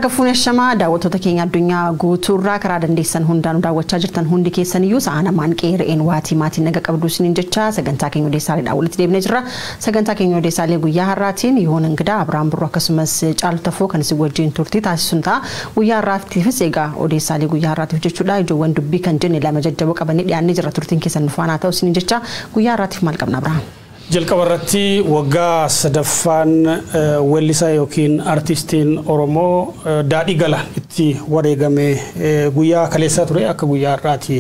Akka fuuneshama daawwattoota keenya addunyaa guutuurraa karaa dandeessan hundaan daawwachaa jirtan hundi keessan iyyuu sa'aanamaan qeerreen waatii maatiin naga qabdu isiniin jecha sagantaa keenya odeessaalee walitti deebinee jirra. Sagantaa keenya odeessaalee guyyaa har'aatiin yoon ingidaa Abrahaam Birruu akkasumas Caalu Tafoo kan isin wajjin turtii taasisuun ta'a. Guyyaa har'aatiifis egaa odeessaalee guyyaa har'aatiif jechuudha ijoowwan dubbii kan jenne lama jajjaboo qabannee dhiyaannee jirra turtiin keessan faana ta'u isiniin jecha guyyaa har'aatiif maal qabna Abrahaam? Jalqabarratti waggaa sadaffaan weellisaa yookiin artistiin Oromoo Daadhii Galaan itti wareegame guyyaa kaleessaa ture akka guyyaa har'aati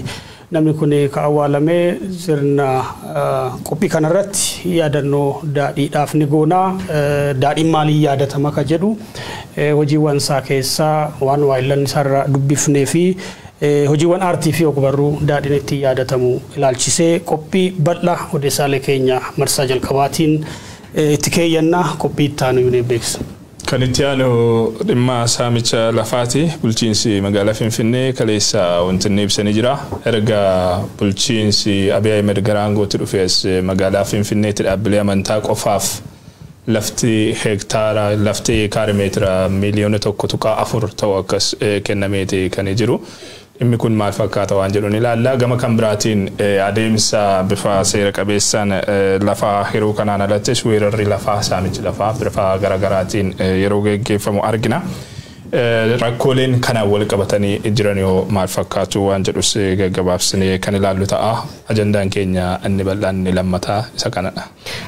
namni kun ka awwaalamee sirna qophii kanarratti yaadannoo daadhiidhaaf ni goona daadhiin maalii yaadatama ka jedhu hojiiwwan isaa keessaa waan waayillan isaarra dubbifnee fi hojiiwwan aartii fi ogbarruu daadhiin itti yaadatamu ilaalchisee qophii bal'aa odeessaalee keenya marsaa jalqabaatiin itti keeyyannaa qophii itti aanu yuunee beeksisa. Kan itti aanu dhimma saamicha lafaati bulchiinsi magaalaa Finfinnee kaleessa wanti inni ibsanii jira. Erga bulchiinsi Abiy Ahmed garaangootti dhufees magaalaa Finfinneetti dhaabbilee amantaa qofaaf lafti hektaara lafti kaarimeetira miliyoona 1.4 ta'u akkas kennameeti kan jiru. Inni kun maal fakkaata waan jedhuun ilaalla gama kan biraatiin adeemsa bifa seera qabeessaan lafa hiruu kanaan alattis weerarri lafaa saamichi lafaa bifa garaagaraatiin yeroo geggeeffamu argina. Rakkooleen kanaan wal qabatanii jiran yoo maal fakkaatu waan jedhus gaggabaabsinee kan ilaallu ta'a. Ajandaan keenya inni bal'aan inni lammataa isa kanadha.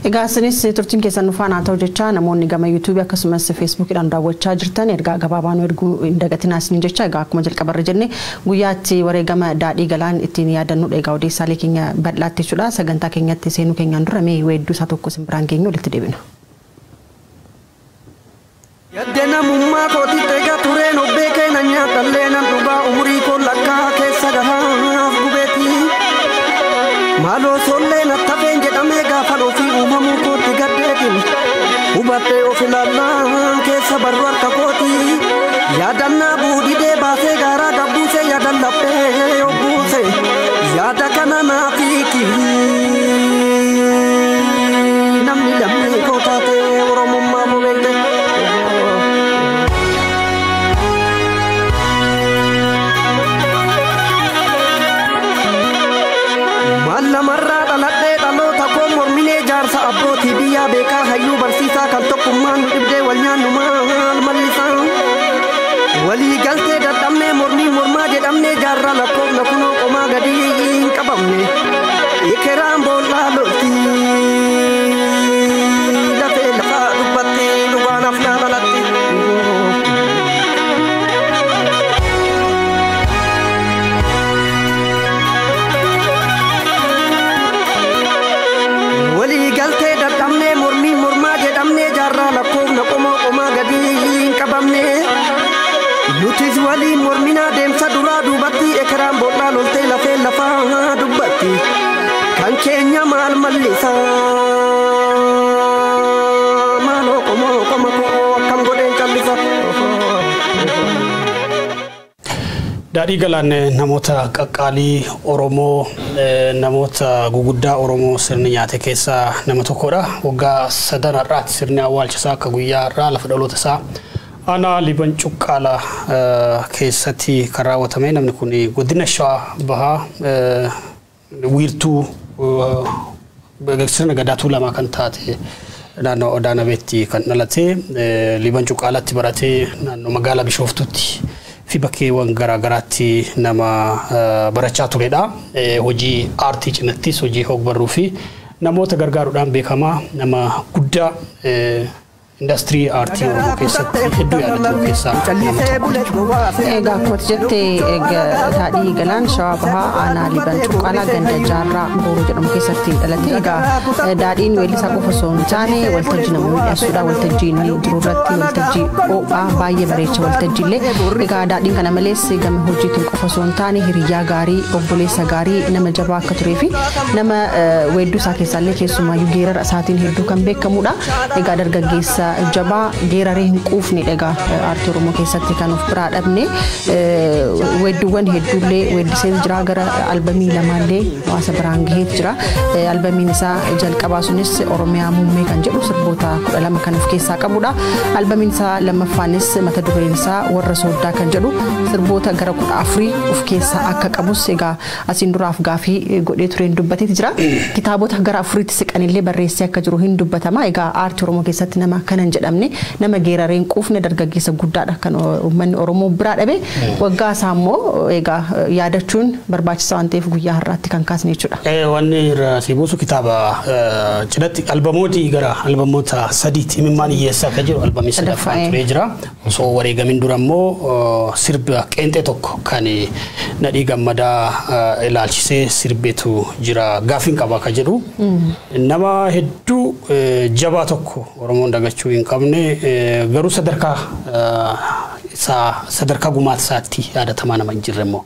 Egaa isinis turtiin keessan faana ta'u jecha namoonni gama YouTube akkasumas Facebookidhaan daawwachaa jirtan ergaa gabaabaan erguu hin dagatinaa isiniin jecha egaa akkuma jalqabarra jenne guyyaatti wareegama Daadhii Galaan ittiin yaadannu egaa odeessaalee keenya bal'aatti jechuudha. Sagantaa keenyatti seenuu keenyaan dura mee weedduu isaa tokko isin biraan geenyu walitti deebina. Yaddena mummaa kooti tega tureen obbeekee na nyaatallee nan dhugaa umurii koo lakkaa keessa gahaaf gubeeti. Maaloo sollee na tafeen jedhamee gaafan ofii uumamuu kootti gaddeetin. Hubattee of ilaallaan keessa barru harka kooti. Yaadannaa buudhidee baasee gaaraa gabbuusee yaadan laphee yoo buuse. Yaada kana naaf hiiki. Namni lammii koo taatee Oromummaa bobeekte. Lamarraa dhaladhee dhaloota koo morminee jaarsa abbootii biyyaa beekaa hayyuu barsiisaa kan tokkummaan nu dhibdee wal nyaannu maal mallisaa. Walii galtee dadhabnee mormii mormaa jedhamnee jaarraa lakkoofna kunoo qomaa gadii hin qabamne. Ekeraan boollaa lolti lafee lafaa dubbatti dhugaan afnaa dhalatti. Galtee dadhabnee mormii mormaa jedhamnee jaarraa lakkoofna qomaa gadii hin qabamne. Nutis waliin morminaa deemsa duraa duubatti ekeraan boollaa loltee lafee lafaa dubbatti. Kan keenya maal mallisaa maaloo qoma koo akkam godheen callisa. Daadhii Galaan namoota qaqqaalii Oromoo namoota guguddaa Oromoo sirni nyaate keessaa nama tokkodha. Waggaa sadan har'aatti sirni awwaalchisaa akka guyyaa har'aa lafa dhaloota isaa aanaa Liban Cuqqaalaa keessatti kan raawwatame. Namni kun godina Shawaa Bahaa wiirtuu sirna gadaa Tuulamaa kan taate naannoo Odaanabeetti kan dhalate Liban Cuqqaalaatti baratee naannoo magaalaa Bishooftuutti fi bakkeewwan garaagaraatti nama barachaa turedha. Hojii aartii cinattis hojii ogbarruu fi namoota gargaaruudhaan beekamaa nama guddaa industrii aartii Oromoo keessatti hedduu yaadatamu keessaa nama tokkodha. Egaa akkuma jettee Daadhii Galaan Shawaa Bahaa aanaa Liban Cuqqaalaa ganda jaarraa Booroo jedhamu keessatti dhalate. Egaa Daadhiin weellisaa qofa osoo hin taane waltajjii nama miidhagsuudha. Waltajjii inni jiru irratti waltajjii ho'aa baay'ee bareecha waltajjiillee. Egaa Daadhiin kana malees gama hojiitiin qofa osoo hin taane hiriyyaa gaarii obboleessa gaarii nama jabaa akka turee fi nama weedduu isaa keessaallee keessumaayyuu geerara isaatiin hedduu kan beekamudha. Egaa dargaggeessa jabaa geeraree hin quufne dhagaa aartii Oromoo keessatti kan of biraa dhabne wedduuwwan hedduullee weddisee jira gara albamii lamaallee hawaasa biraan gahee jira albamiin isaa jalqabaa sunis Oromiyaa muummee kan jedhu sirboota 12 kan of keessaa qabudha albamiin isaa lammaffaanis mata dureen isaa warra sooddaa kan jedhu sirboota gara 14 of keessaa akka qabus egaa asiin duraaf gaafii godhee tureen dubbateeti jira kitaabota gara 4tti siqanillee barreessee akka jiru hin dubbatama egaa aartii Oromoo keessatti nama kanan jedhamne nama geerareen quufne dargaggeessa guddaadha kan uummanni Oromoo biraa dhabe waggaa isaa immoo egaa yaadachuun barbaachisaa waan ta'eef guyyaa har'aatti kan kaasne jechuudha. Wanni si buusu kitaaba cidatti albamooti gara albamoota sadiitti imimmaan hiyyeessaa kan jiru albamii sadaffaan turee jira osoo wareegamin dura immoo sirba qeenxee tokko kan nadhii gammadaa ilaalchisee sirbeetu jira gaafiin qaba kan jedhu nama hedduu jabaa tokko Oromoon dagachuu hin qabne garuu sadarkaa gumaata isaatti yaadatamaa nama hin jirre immoo.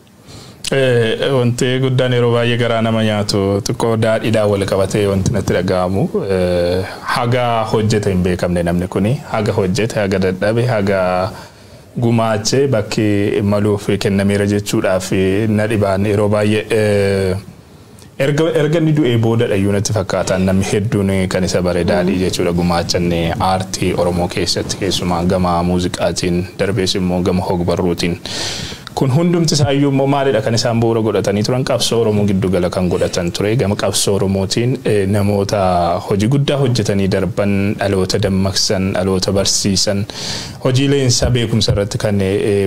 Wanti guddaan yeroo baay'ee garaa nama nyaatu xiqqoo daadhiidhaan wal qabatee wanti natti dhaga'amu haga hojjete hin beekamne namni kuni haga hojjete haga dadhabe haga gumaache bakki maluuf kennameera jechuudhaaf na dhibaan yeroo baay'ee erga ni du'ee booda dhayyuu natti fakkaatan namni hedduun kan isa bare daadhii jechuudha gumaachanne aartii Oromoo keessatti keessumaa gama muuziqaatiin darbees immoo gama hogbarruutiin kun hundumti isaayyuu immoo maalidha kan isaan bu'uura godhatanii turan qabsoo Oromoo giddu gala kan godhatan ture gama qabsoo Oromootiin namoota hojii guddaa hojjetanii darban dhaloota dammaqsan dhaloota barsiisan hojiileen isaa beekumsa irratti kan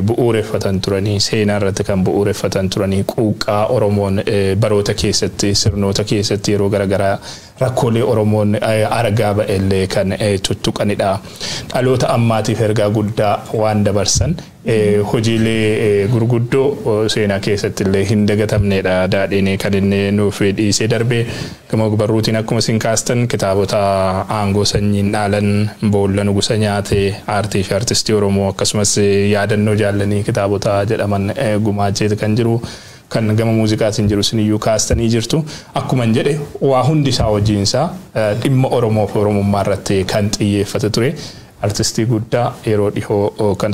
bu'uureffatan turanii seenaa irratti kan bu'uureffatan turanii quuqqaa Oromoon baroota keessatti sirnoota keessatti yeroo garaagaraa rakkoolee Oromoon argaa ba'ellee kan tuttuqanidha dhaloota ammaatiif ergaa guddaa waan dabarsan hojiilee gurguddoo seenaa keessatti illee hin dagatamnedha daadhiin kan inni nuuf dhiisee darbee gama barruutiin akkuma isin kaastan kitaabota aangoo sanyiin dhaalan boolla nugusa nyaate aartii fi aartistii Oromoo akkasumas yaadannoo jaallanii kitaabota jedhaman gumaacheeti kan jiru kan gama muuziqaatiin jiru siniyyuu kaastanii jirtu akkuma jedhe waa hundi isaa hojiinsaa dhimma Oromoo fi Oromummaa irratti kan xiyyeeffate ture artistii guddaa yeroo dhihoo kan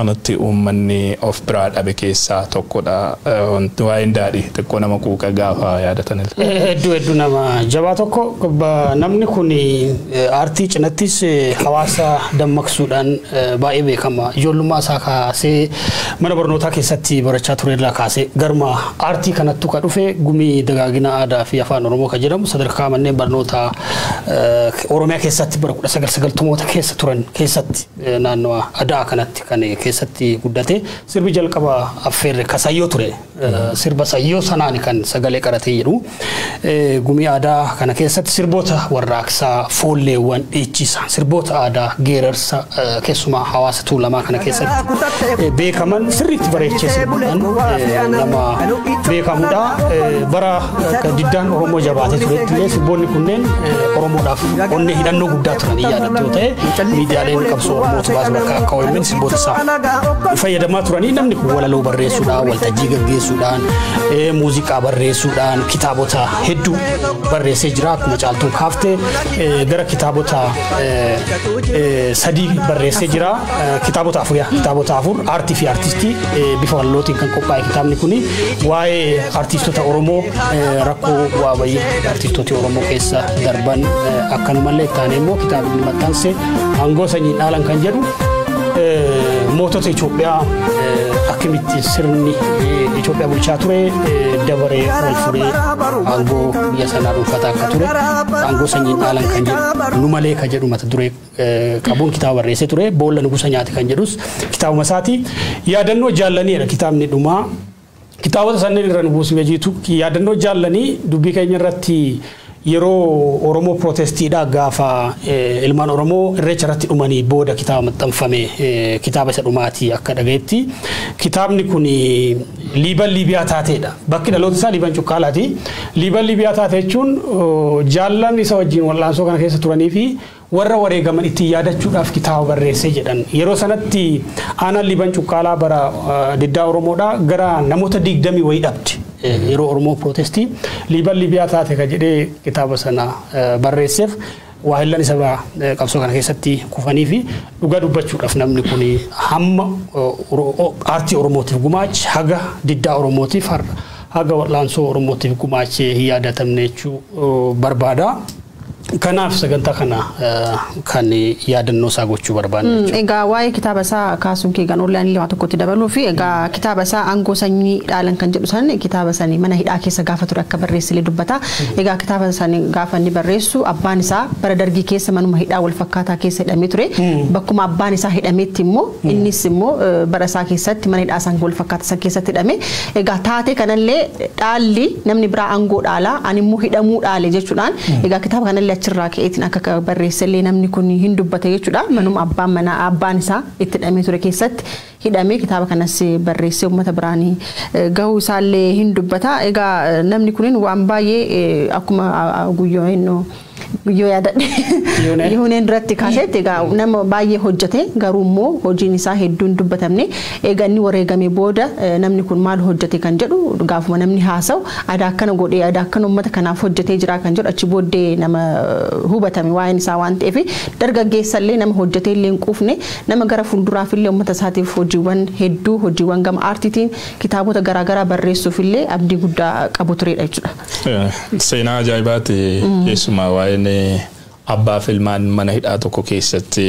anatti uummanni of biraa dhabe keessaa tokkodha waa'een daadhii xiqqoo nama quuqa gaafa yaadatan hedduu nama jabaa tokko namni kun aartii cinattis hawaasa dammaqsuudhaan baay'ee beekama ijoollummaa isaa kaasee mana barnootaa keessatti barachaa ture irraa kaasee garma aartii kanattu ka dhufe gumii dagaagina aadaa fi afaan Oromoo kan jedhamu sadarkaa manneen barnootaa Oromiyaa keessatti bara 1990 keessa turan keessatti naannoo aadaa kanatti kan keessatti guddate sirbi jalqaba affeerre kasayyoo ture sirba sayyoo sanaan kan sagalee qaratee jedhu gumii aadaa kana keessatti sirboota warraaqsaa foolleewwan dhiichisa sirboota aadaa geerarsa keessumaa hawaasa tuulamaa kana keessatti beekaman sirriitti bareechee sirbuudhaan nama beekamudha bara diddaan Oromoo jabaatee turetti sirboonni kunneen Oromoodhaaf onnee hidhannoo guddaa turan yaadattoo ta'e miidiyaaleen qabsoo Oromootu baasu bakka akka OMN sirboota isaa fayyadamaa turanii namni kun walaloo barreessuudhaan waltajjii gaggeessuudhaan muuziqaa barreessuudhaan kitaabota hedduu barreessee jira akkuma caaltuun kaaftee gara kitaabota sadii barreessee jira kitaabota afur aartii fi aartistii bifa walalootiin kan qophaa'e kitaabni kun waa'ee aartistoota Oromoo rakkoo waa bayii aartistoota Oromoo keessa darban akkanumallee taanee immoo kitaabni maxxanse aangoo sanyiin dhaalan kan jedhu mootota Itoophiyaa akkamitti sirni Itoophiyaa bulchaa ture dabaree wal furee aangoo biyya sanaa dhuunfataa akka ture aangoo sanyiin dhaalan kan jedhu nu malee kan jedhu mata duree qabuun kitaaba barreessee ture boolla nugusa nyaate kan jedhus kitaabuma isaati yaadannoo jaallaniidha kitaabni dhumaa kitaabota sanneen irra nu buusuu jiitu yaadannoo jaallanii dubbii keenya irratti yeroo Oromoo protestiidha gaafa ilmaan Oromoo irreecha irratti dhumanii booda kitaaba maxxanfame kitaaba isa dhumaati akka dhagayetti kitaabni kun Liiban Liibiyaa taateedha bakki dhaloota isaa Liiban Cukkaalaati Liiban Liibiyaa taatee jechuun jaallan isa wajjin wal'aansoo kana keessa turanii fi warra wareegaman itti yaadachuudhaaf kitaaba barreessee jedhan yeroo sanatti aanaan Liiban Cukkaalaa bara diddaa Oromoodha gara namoota 20 wayii dhabde yeroo Oromoo protestii Liiban Liibiyaa taate ka jedhee kitaaba sana barreesseef waahillan isa qabsoo kana keessatti kufanii fi dhugaa dubbachuudhaaf namni kun hamma aartii Oromootiif gumaache haga diddaa Oromootiif haga wal'aansoo Oromootiif gumaachee hin yaadatamne jechuu barbaada. Kanaaf sagantaa kana kan yaadannoo isaa gochuu barbaanne. Egaa waa'ee kitaaba isaa kaasuun kee gan online lama tokkotti dabaluu fi egaa kitaaba isaa aangoo sanyii dhaalan kan jedhu san kitaaba sanii mana hidhaa keessa gaafa ture akka barreessilee dubbata. Egaa kitaaba sanii gaafa inni barreessu abbaan isaa bara dargii keessa manuma hidhaa wal fakkaataa keessa hidhamee ture. Bakkuma abbaan isaa hidhameetti immoo innis immoo bara isaa keessatti mana hidhaa san wal fakkaataa san keessatti hidhame. Egaa taatee kanallee dhaalli namni biraa aangoo dhaalaa ani immoo hidhamuu dhaale jechuudhaan egaa kitaaba kanallee achirraa ka'eetiin akka barreessellee namni kun hin dubbate jechuudha. Manuma abbaan isaa itti hidhamee ture keessatti hidhamee kitaaba kanas barreessee uummata biraanii gahuu isaallee hin dubbata. Egaa namni kun waan baay'ee akkuma guyyoo yaadadhe Yihuneen duratti kaasetti egaa nama baay'ee hojjete garuu immoo hojiin isaa hedduun dubbatamne egaa inni wareegamee booda namni kun maal hojjete kan jedhu gaafuma namni haasa'u aadaa akkana godhee aadaa akkana uummata kanaaf hojjetee jira kan jedhu achi booddee nama hubatame waa'een isaa waan ta'eef dargaggeessallee nama hojjetee illee hin quufne nama gara fuulduraaf illee uummata isaatiif hojiiwwan hedduu hojiiwwan gama aartiitiin kitaabota garaagaraa barreessuuf illee abdii guddaa qabu turedha jechuudha. Seenaa ajaa'ibaati keessumaa waa'een abbaa filmaan mana hidhaa tokko keessatti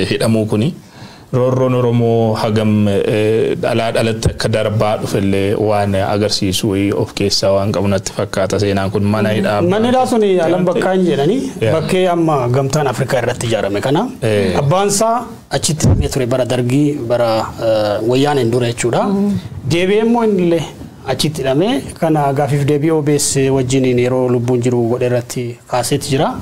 hidhamuu kuni roorroon Oromoo hagam dhalatti akka darbaa dhufellee waan agarsiisu of keessaa waan qabu natti fakkaata. Seenaan kun mana hidhaa sun alam bakkaan jedhanii bakkee amma gamtaan Afrikaa irratti ijaarame kana abbaan isaa achitti hidhamee ture bara dargii bara wayyaaneen dura jechuudha. Deebi'ee immoo innillee achitti hidhamee kana gaafiif deebii OBS wajjiniin yeroo lubbuun jiru godhe irratti kaasetti jira.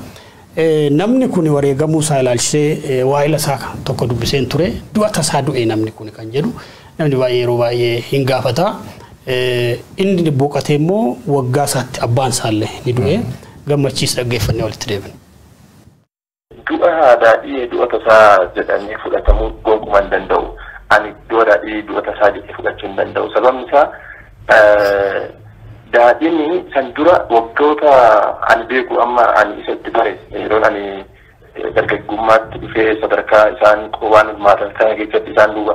Namni kun wareegamuu isaa ilaalchisee waa'ila isaa tokko dubbiseen ture du'a tasaa du'e namni kun kan jedhu namni baay'ee yeroo baay'ee hin gaafata. Inni boqotee immoo waggaa isaatti abbaan isaallee ni du'e gammachiis dhaggeeffannee walitti deebine. Du'a daadhii du'a tasaa jedhamee fudhatamuu gonkumaa hin danda'u. Ani du'a daadhii du'a tasaa jedhee fudhachuu hin danda'u. Sababni isaa daadhiin san dura waggoota ani beeku amma ani isatti bare yeroo ani dargaggummaatti dhufee sadarkaa isaan waan hirmaatan sana keessatti isaan duuba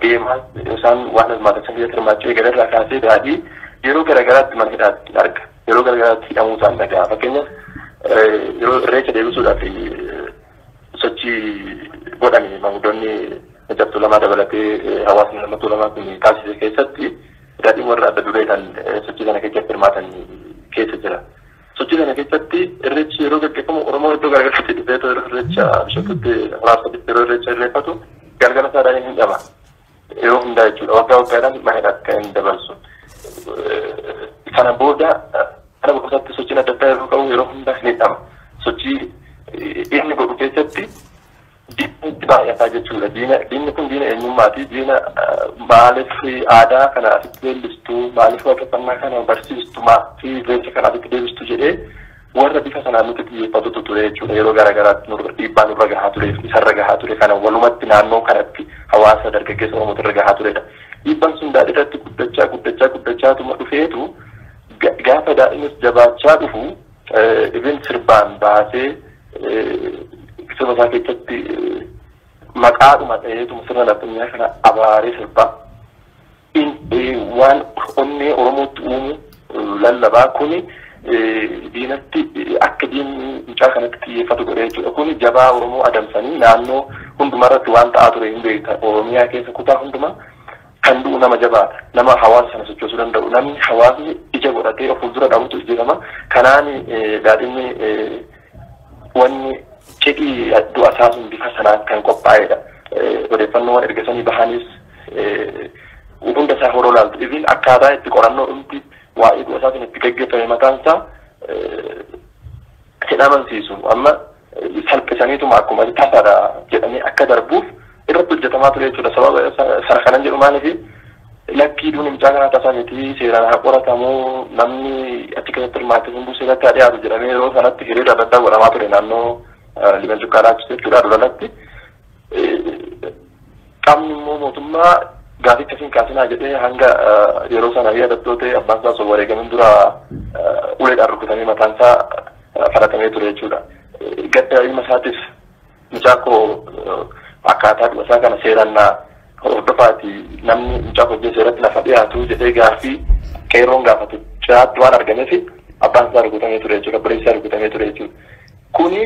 deemaa isaan waan hirmaatan sana keessatti hirmaachuu eegalarraa kaasee daadhii yeroo garagaraatti mana hidhaatti arga yeroo garagaraatti hidhamuu isaan dhagaa. Fakkeenyaaf yeroo irreecha deebisuudhaaf sochii godhame manguddoonni jabtuu lamaa dabalatee hawaasni lamatu lamaa kun taasise keessatti daadhiin warra adda dureedhaan sochii sana keessatti hirmaatan keessa jira. Sochii sana keessatti irreechi yeroo gaggeeffamu Oromoo iddoo garagaraatti dhufee irreecha bishooftutti raabsatti yeroo irreecha irreeffatu galgala isaa daadhiin hin dhama. Yeroo hundaa jechuudha waggaa waggaadhaan mana hidhaatti kan hin dabarsu. Kana booda kana boqotaatti sochiin adda addaa yeroo qabu yeroo hundaa hin dhama. Sochii inni godhu keessatti diinni baay'ataa jechuudha. Diinni kun diina eenyummaati. Diina maaliif aadaa kana asitti leellistuu maaliif waaqeffannaa kana barsiistuu maatii irreecha kana asitti deebistuu jedhee warra bifa sanaan nuti xiyyeeffatutu ture jechuudha. Yeroo garaagaraatti dhiibbaa nurra gahaa ture isarra gahaa ture kana walumatti naannoo kanatti hawaasa dargaggeessa Oromoo irra gahaa turedha. Dhiibbaan sun daadhii irratti guddachaatuma dhufeetu gaafa daadhiinis jabaachaa dhufu ibin sirbaan baasee sirba isaa keessatti maqaadhuma ta'eetuma sirna laphummaa kana abaaree sirbaa waan onnee Oromootti uumu lallabaa kuni diinatti akka diinni mucaa kanatti xiyyeeffatu godhe jechuudha. Kuni jabaa Oromoo adamsanii naannoo hundumarratti waan ta'aa ture hin beekta. Oromiyaa keessa kutaa hundumaa kan du'u nama jabaata. Nama hawaasa sana sochoosuu danda'u. Namni hawaasni ija godhatee of fuuldura dhabutu jedhama. Kanaan daadhiinni wanni cidhii du'a isaa sun bifa sanaan kan qophaa'edha. Odeeffannoowwan ergasanii bahanis hunda isaa horoo laaltu. Ibin akkaataa itti qorannoo dhumti waa'ee du'a isaa sun itti gaggeeffame mataan isaa hin amansiisu. Amma salphisaniituma akkuma tasaadha jedhanii akka darbuuf irratti hojjetamaa ture jechuudha. Sababa sana kanan jedhu maaliif lakkii duuni mucaa kanaa tasaa miti seeraan haa qoratamuu namni achi keessatti hirmaate hunduu seeratti haa dhiyaatu jedhamee yeroo sanatti hiriira adda addaa godhamaa ture naannoo liban cuqqaalaa jechuudha duratti. Qaamni immoo mootummaa gaafii akkasiin kaasinaa jedhee hanga yeroo sana yaadattoote abbaan isaa osoo wareegamin dura uleedhaan rukutamee mataan isaa falatamee ture jechuudha. dheengaddaa ilma isaatis mucaa koo akkaataa isaa kana seeraan hordofaati namni mucaa koo seeratti lafa dhiyaatu jedhee gaaffii qeerroon gaafatu ciraatti waan argameef abbaan isaa rukutamee ture jechuudha, obboleessi isaa rukutamee ture jechuudha. Kuni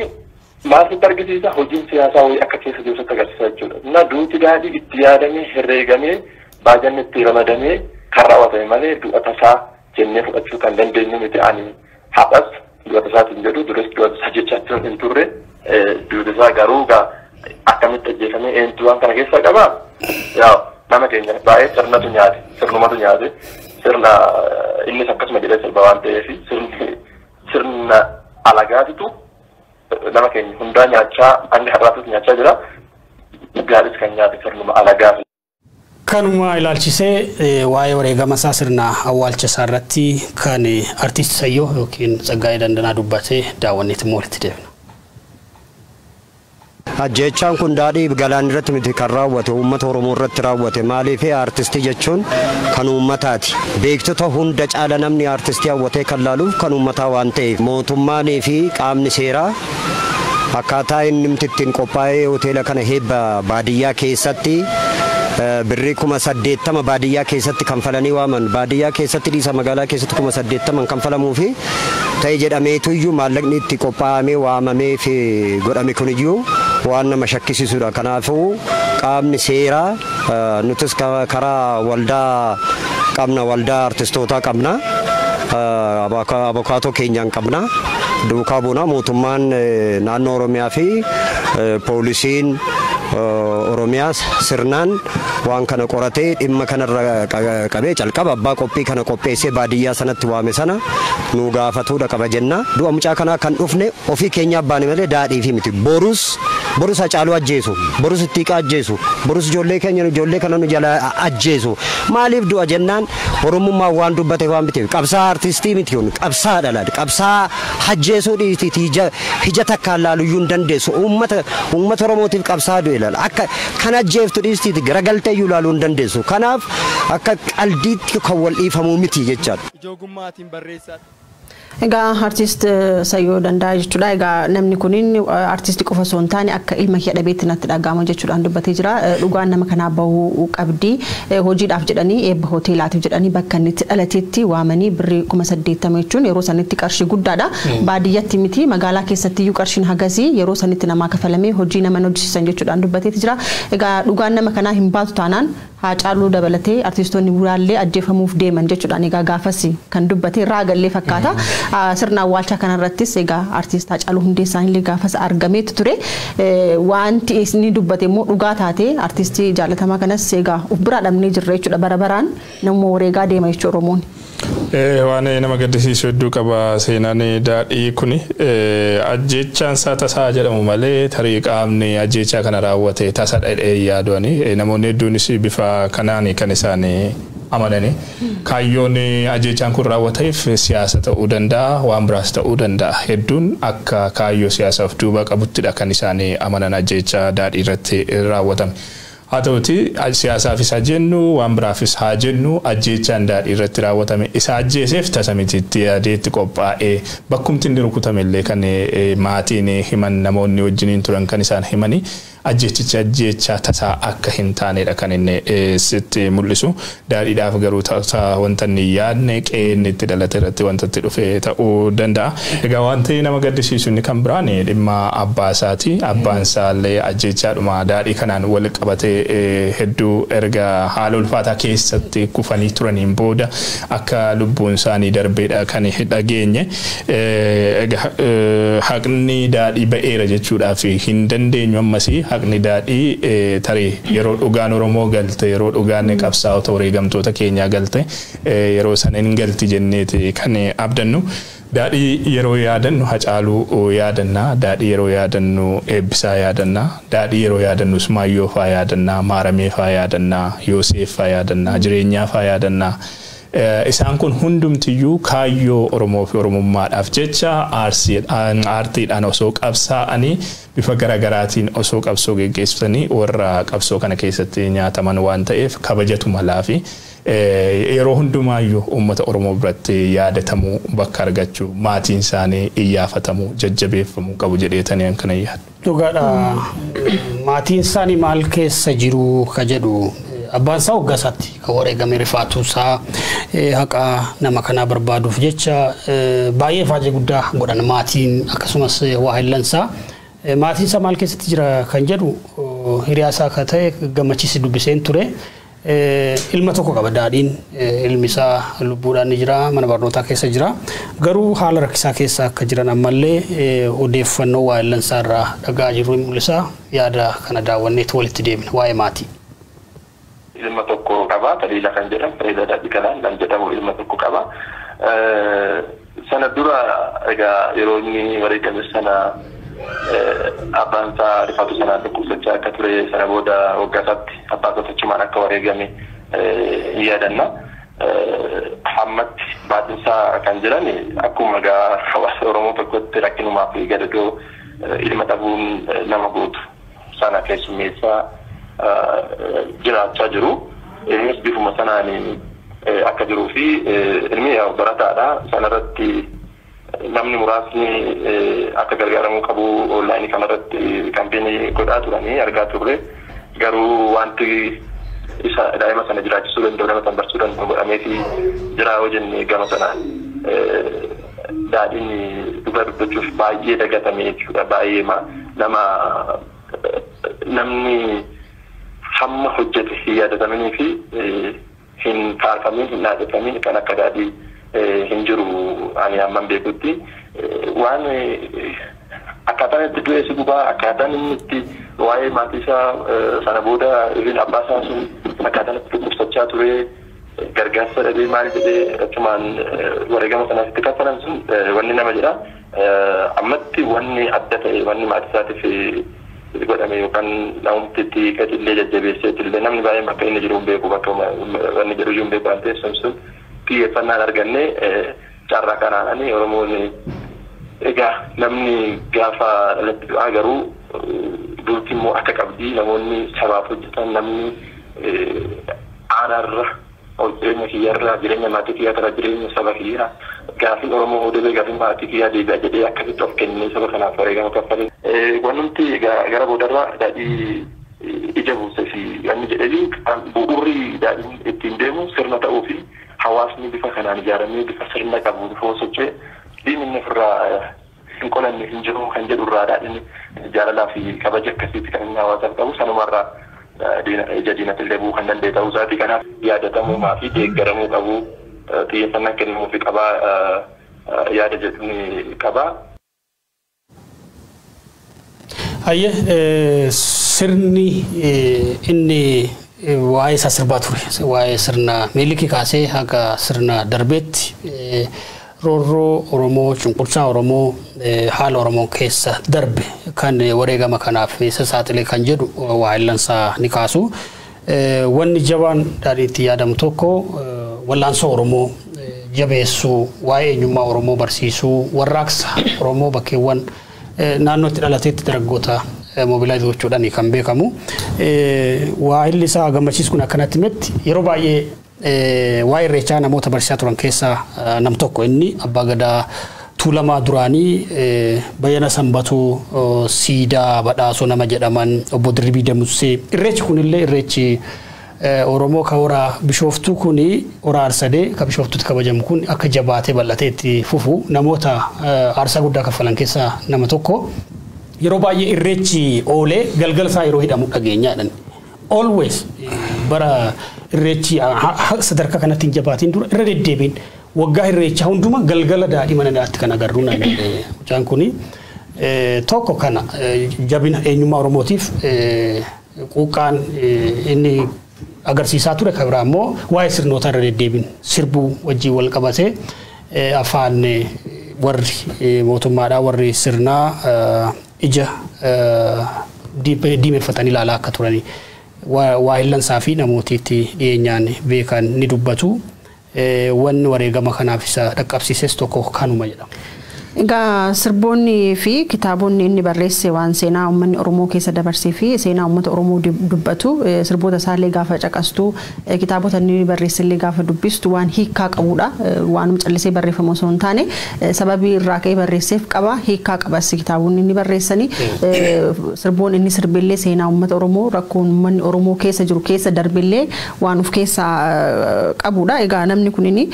maalitti argisiisa? Hojiin siyaasaa wayii akka keessa jirutti agarsiisa jechuudha. Na duuti daadhii itti yaadamee herreegamee baajanni itti ramadamee kan raawwatame malee du'a tasaa jennee fudhachuu kan dandeenyu miti. Ani haadhas du'a tasaatiin jedhu duris du'a tasaa jechaatti hin turre du'a tasaa garuu akkamitti ajjeefamee eenyutu waan kana keessaa qabaa? Yaa nama keenya baay'ee sirnatu nyaate, sirnumatu nyaate, sirna innis akkasuma jedhee sirba waan ta'eef sirna alagaatitu nama keenya hundaa nyaachaa hanga har'aatis nyaachaa jira. Gaaris kan nyaate sirnuma alagaati. Kanuma ilaalchisee waa'ee wareegama isaa sirna awwaalcha isaa irratti kan artiist Sayyoo yookiin Tsaggaayee Dandanaa dubbatee daawwanneetti walitti deebina. Ajjechaan kun daadhii galaan irratti miti kan raawwate uummata Oromoo irratti raawwate maaliif artistii jechuun kan uummataati. Beektota hunda caala namni artistii hawwatee kan laaluuf kan uummataa waan ta'eef mootummaanii fi qaamni seeraa akkaataa inni ittiin qophaa'ee hoteela kana heebba baadiyyaa keessatti birrii 80 baadiyyaa keessatti kanfalanii waaman baadiyyaa keessatti dhiisa magaalaa keessatti 80 kanfalamuu fi ta'e jedhameetu iyyuu maallaqni itti qophaa'amee waamamee fi godhame kun iyyuu waan nama shakkisiisudha. Kanaafuu qaamni seeraa nutis karaa waldaa qabna, waldaa artistootaa qabna, abukaatoo keenyaan qabna, duukaa buuna mootummaan naannoo Oromiyaa fi poolisiin Oromiyaa sirnaan waan kana qoratee dhimma kanarra qabee calqaba abbaa qophii kana qopheessee baadiyyaa sanatti waame sana nu gaafatuudha qaba jenna. Du'a mucaa kanaa kan dhufne ofii keenya abbaane malee daadhii fi miti. Borus Hacaaluu ajjeesu, borus Ittiiqaa ajjeesu, borus ijoollee keenya ijoollee kana nu jala ajjeesu. Maaliif du'a jennaan Oromummaa waan dubbate waan biteef qabsaa artistii miti kun qabsaa dhalaadha. Qabsaa ajjeesuu dhiisiti hija takkaan laaluyyuu hin dandeessu. Uummata Oromootiif qabsaa du'e laala. Akka kan ajjeeftu dhiisiti garagaltee iyyuu laaluu hin dandeessu. Kanaaf akka qaldiitti kan wal dhiifamuu miti jechaadha. Ijoogummaatiin barreessaa. Egaa artiist Sayyoo Danda'a jechuudha. Egaa namni kunin artiistii qofa osoo hin taane akka ilma kee dhabeetti natti dhaga'ama jechuudhaan dubbatee jira. Dhugaan nama kanaa bahuu qabdi. Hojiidhaaf jedhanii eebba hoteelaatiif jedhanii bakka inni itti dhalateetti waamanii birrii 80 jechuun yeroo sanitti qarshii guddaadha. Baadiyyatti miti magaalaa keessatti iyyuu qarshiin hagasii yeroo sanitti namaa kafalamee hojii nama hojjechiisan jechuudhaan dubbateeti jira. Egaa dhugaan nama kanaa hin baatu taanaan Hacaaluu dabalatee artistoonni biraallee ajjeefamuuf deeman jechuudhaan egaa gaafas kan dubbate raagallee fakkaata. Sirna awwaalcha kanarrattis egaa artiist Hacaaluu Hundeessaan illee gaafas argameetu ture. Wanti inni dubbate immoo dhugaa taate artistii jaalatamaa kanas egaa uf biraa dhabnee jirra jechuudha. Barabaraan nama wareegaa deema jechuudha Oromoon. Waan nama gaddisiisu hedduu qaba seenaan daadhii kuni ajjechaan isaa tasaa jedhamu malee tarii qaamni ajjechaa kana raawwate tasa dhedhee yaaduani namoonni hedduunis bifa kanaan kan isaan amanani kaayyoon ajjechaan kun raawwateef siyaasa ta'uu danda'a waan biraas ta'uu danda'a hedduun akka kaayyoo siyaasaaf duuba qabuttidha kan isaan amanan ajjechaa daadhii irratti raawwatame. haa ta'uti siyaasaaf isa jennu waan biraafis haa jennu ajjechaan daadhii irratti raawwatame isa ajjeeseef tasa mitiitti yaadeetti qophaa'ee bakkumti inni rukutame illee kan maatiin himan namoonni wajjiniin turan kan isaan himanii ajjecha tasaa akka hin taanedha kan inni sitti mul'isu. Daadhiidhaaf garuu tasaa wanta inni yaadne qe'ee itti dhalate irratti wanta itti dhufe ta'uu danda'a. Egaa wanti nama gaddisiisu inni kan biraan dhimma abbaa isaati. Abbaan isaallee ajjechaadhuma daadhii kanaan wal qabatee hedduu erga haala ulfaataa keessatti kufanii turaniin booda akka lubbuun isaanii darbeedha kan dhageenye. Haqni daadhii ba'eera jechuudhaaf hin dandeenyu ammasii. Haqni daadhii tarii yeroo dhugaan Oromoo galte yeroo dhugaan qabsaa'ota wareegamtoota keenyaa galte yeroo sana hin galti jenneeti kan abdannu. Daadhii yeroo yaadannu Hacaaluu yaadanna, daadhii yeroo yaadannu Eebbisaa yaadanna, daadhii yeroo yaadannu Ismaayyoo faa yaadanna, Maaramee faa yaadanna, Yoosef faa yaadanna, Jireenyaa faa yaadanna. Isaan kun hundumtiyyuu kaayyoo Oromoo fi Oromummaadhaaf jecha aartiidhaan osoo qabsaa'anii bifa garaagaraatiin osoo qabsoo geggeessanii warra qabsoo kana keessatti nyaataman waan ta'eef kabajatu malaa fi yeroo hundumaayyuu uummata Oromoo biratti yaadatamuu bakka argachuu maatiin isaanii iyyaafatamuu jajjabeeffamuu qabu jedheetanii kana yaadu. Dhugaadha maatiin isaanii maal keessa jiru ka jedhu abbaan isaa hoggasaatti ka wareegame rifaatu isaa haqa nama kanaa barbaaduuf jecha baay'ee faajee guddaa godhan maatiin akkasumas waahillansaa maatiin isaa maal keessatti jira kan jedhu hiriyaasaa akka ta'e gammachiisi dubbiseen ture. Ilma tokko qaba daadhiin ilmi isaa lubbuudhaan ni jira mana barnootaa keessa jira garuu haala rakkisaa keessa akka jiran ammallee odeeffannoo waa'illansaa irraa dhagaa jiru mul'isa yaada kana daawwanneetti walitti deemna waa'ee maatii. Ilma tokko qaba Taliila kan jedhamu Taliila Daadhii Galaan kan jedhamu ilma tokko qaba. Sana dura egaa yeroo inni wareegame sana abbaan isaa rifaatu sanaan dhukkubsachaa akka ture sana booda waggaatti abbaan sochimaan akka wareegame yaadanna. Hammatti baadinsaa kan jiran akkuma egaa hawaasa Oromoo tokkotti rakkinumaa fi gadadoo ilma dhabuun nama gootu sana keessummeessaa jiraachaa jiru. Innis bifuma sanaan akka jiruu fi ilmi barataadha. Sanarratti namni muraasni akka gargaaramuu qabu online kanarratti kampeenii godhaa turanii argaa turre garuu wanti isa daa'ima sana jiraachisuu danda'u nama sana barsiisuu danda'u godhamee fi jira hojjenne gama sanaan daadhiin dhugaa dubbachuuf baay'ee dagatamee jechuudha. Baay'ee nama namni hamma hojjete hin yaadatamanii fi hin kaarfamiin hin yaadatamin kan akka daadhii hin jiru ani amman beekutti waan akkaataan itti du'e si gubaa akkaataan inni itti waa'ee maatii isaa sana booda isin abbaa isaa sun akkaataan itti dhukkubsachaa ture gargaarsa dhabee maal jedhee achumaan wareegama sanaaf itti kaffalan sun wanni nama jedha. Ammatti wanni adda ta'e wanni maatii isaatiif godhame yookaan namumti itti qatillee jajjabeessee illee namni baay'een bakka inni jiru hin beeku bakka wanni jedhu hin beeku waan ta'eef sun xiyyeeffannaan arganne carraa kanaan Oromoon egaa namni gaafa dhalatti du'aa garuu duuti immoo akka qabdii namoonni sabaaf hojjetan namni aanaarra jireenya kiyyarraa jireenya maatii kiyyaarraa jireenya saba kiyyaa gaafii Oromoo hodhee gaafii maatii kiyyaa deebi'a jedhee akkasitti of kennee saba kanaaf wareegama kaffalee. Wanti gara boodarraa daadhii ija buusee fi wanni jedhanii bu'uurri daadhiin ittiin deemu sirna ta'uu fi hawaasni bifa kanaan ijaaramee bifa sirna qabu bifa sochee diinni ofirraa hin qolanne hin jiru kan jedhurraa daadhiin jaalalaa fi kabaja akkasiitti kan inni hawaasaaf qabu sanumarraa ija diinatti illee bu'uu kan danda'e ta'uu isaati. Kanaaf yaadatamuu fi deeggaramuu qabu xiyyeeffannaan kennamuu fi qabaa yaada jedhuun qabaa. Hayyee sirni inni waa'ee isaa sirbaa ture waa'ee sirna miilikii kaasee haga sirna darbeetti roorroo Oromoo cunqursaa Oromoo haala Oromoo keessa darbe kan wareegama kanaaf saaxilee kan jedhu waa'illansaa ni kaasu. Wanni jabaan daadhiitti yaadamu tokko wallaansoo Oromoo jabeessuu waa'ee eenyummaa Oromoo barsiisuu warraaqsa Oromoo bakkeewwan naannootti dhalateetti dargaggoota mobilaayiz gochuudhaan kan beekamu. Waa'illi isaa gammachiis kun akkanatti metti yeroo baay'ee waa'ee irreechaa namoota barsiisaa turan keessaa nam tokko inni abbaa gadaa Tuulamaa duraanii Bayyana Sanbatuu siidaa badhaasoo nama jedhaman obbo Dirribii Damusee irreechi kunillee irreechi Oromoo ka horaa Bishooftuu kuni horaa Arsadee ka Bishooftuutti kabajamu kun akka jabaatee bal'atee itti fufu namoota aarsaa guddaa kaffalan keessaa nama tokko. Yeroo baay'ee irreechi oolee galgala isaa yeroo hidhamu dhageenyaadhaan always bara irreechi sadarkaa kanatti hin jabaatiin dura irra deddeebiin waggaa irreechaa hunduma galgala daadhii mana daatti kan agarru mucaan kuni tokko kana jabina eenyummaa Oromootiif quuqqaan inni agarsiisaa ture kabira ammoo waa'ee sirnoota irra deddeebiin sirbuu wajjii wal qabatee afaan warri mootummaadhaa warri sirnaa ija diimeeffatanii ilaalaa akka turani waa'illansaa fi namootiitti dhiyeenyaan beekan ni dubbatu. Wanni wareegama kanaaf isa dhaqqabsiises tokko kanuma jedhama. Egaa sirboonni fi kitaabonni inni barreesse waan seenaa uummanni Oromoo keessa dabarsee fi seenaa uummata Oromoo dubbatu sirboota isaallee gaafa caqastu kitaabota inni barreessellee gaafa dubbistu waan hiikaa qabudha waanuma callisee barreeffamu osoo hin taane sababii irraa ka'ee barreesseef qaba hiikaa qabas kitaabonni inni barreessanii sirboon inni sirbillee seenaa uummata Oromoo rakkoon uummanni Oromoo keessa jiru keessa darbillee waan of keessa qabudha. Egaa namni kun inni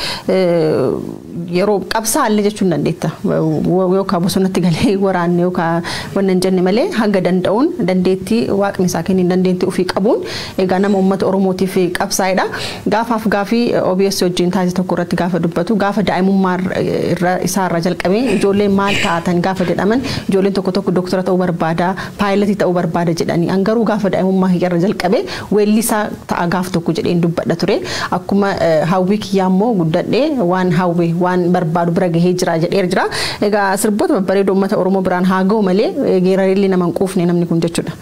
yeroo qabsaallee jechuun dandeetta. Yookaan bosonatti galee waraanne yookaan wannan jenne malee hanga danda'uun dandeettii waaqni isaa kennin dandeettii ofii qabuun egaa nama uummata Oromootiif qabsaa'edha. Gaafaaf gaafii OBS wajjin taasise tokko irratti gaafa dubbatu gaafa daa'imummaa isaa irraa jalqabee ijoolleen maal ta'atan gaafa jedhaman ijoolleen tokko tokko doktora ta'uu barbaada paayilatii ta'uu barbaada jedhanii angaruu gaafa daa'imummaa irra jalqabee weellisaa ta'a gaaf tokko jedheen dubbadha ture. Akkuma hawwii kiyyaa immoo guddadhee waan hawwii waan barbaadu bira gahee jira jedhee jira. Egaa sirboota babbareedoo uummata Oromoo biraan haa ga'u malee geerarrillee nama hin quufne namni kun jechuudha.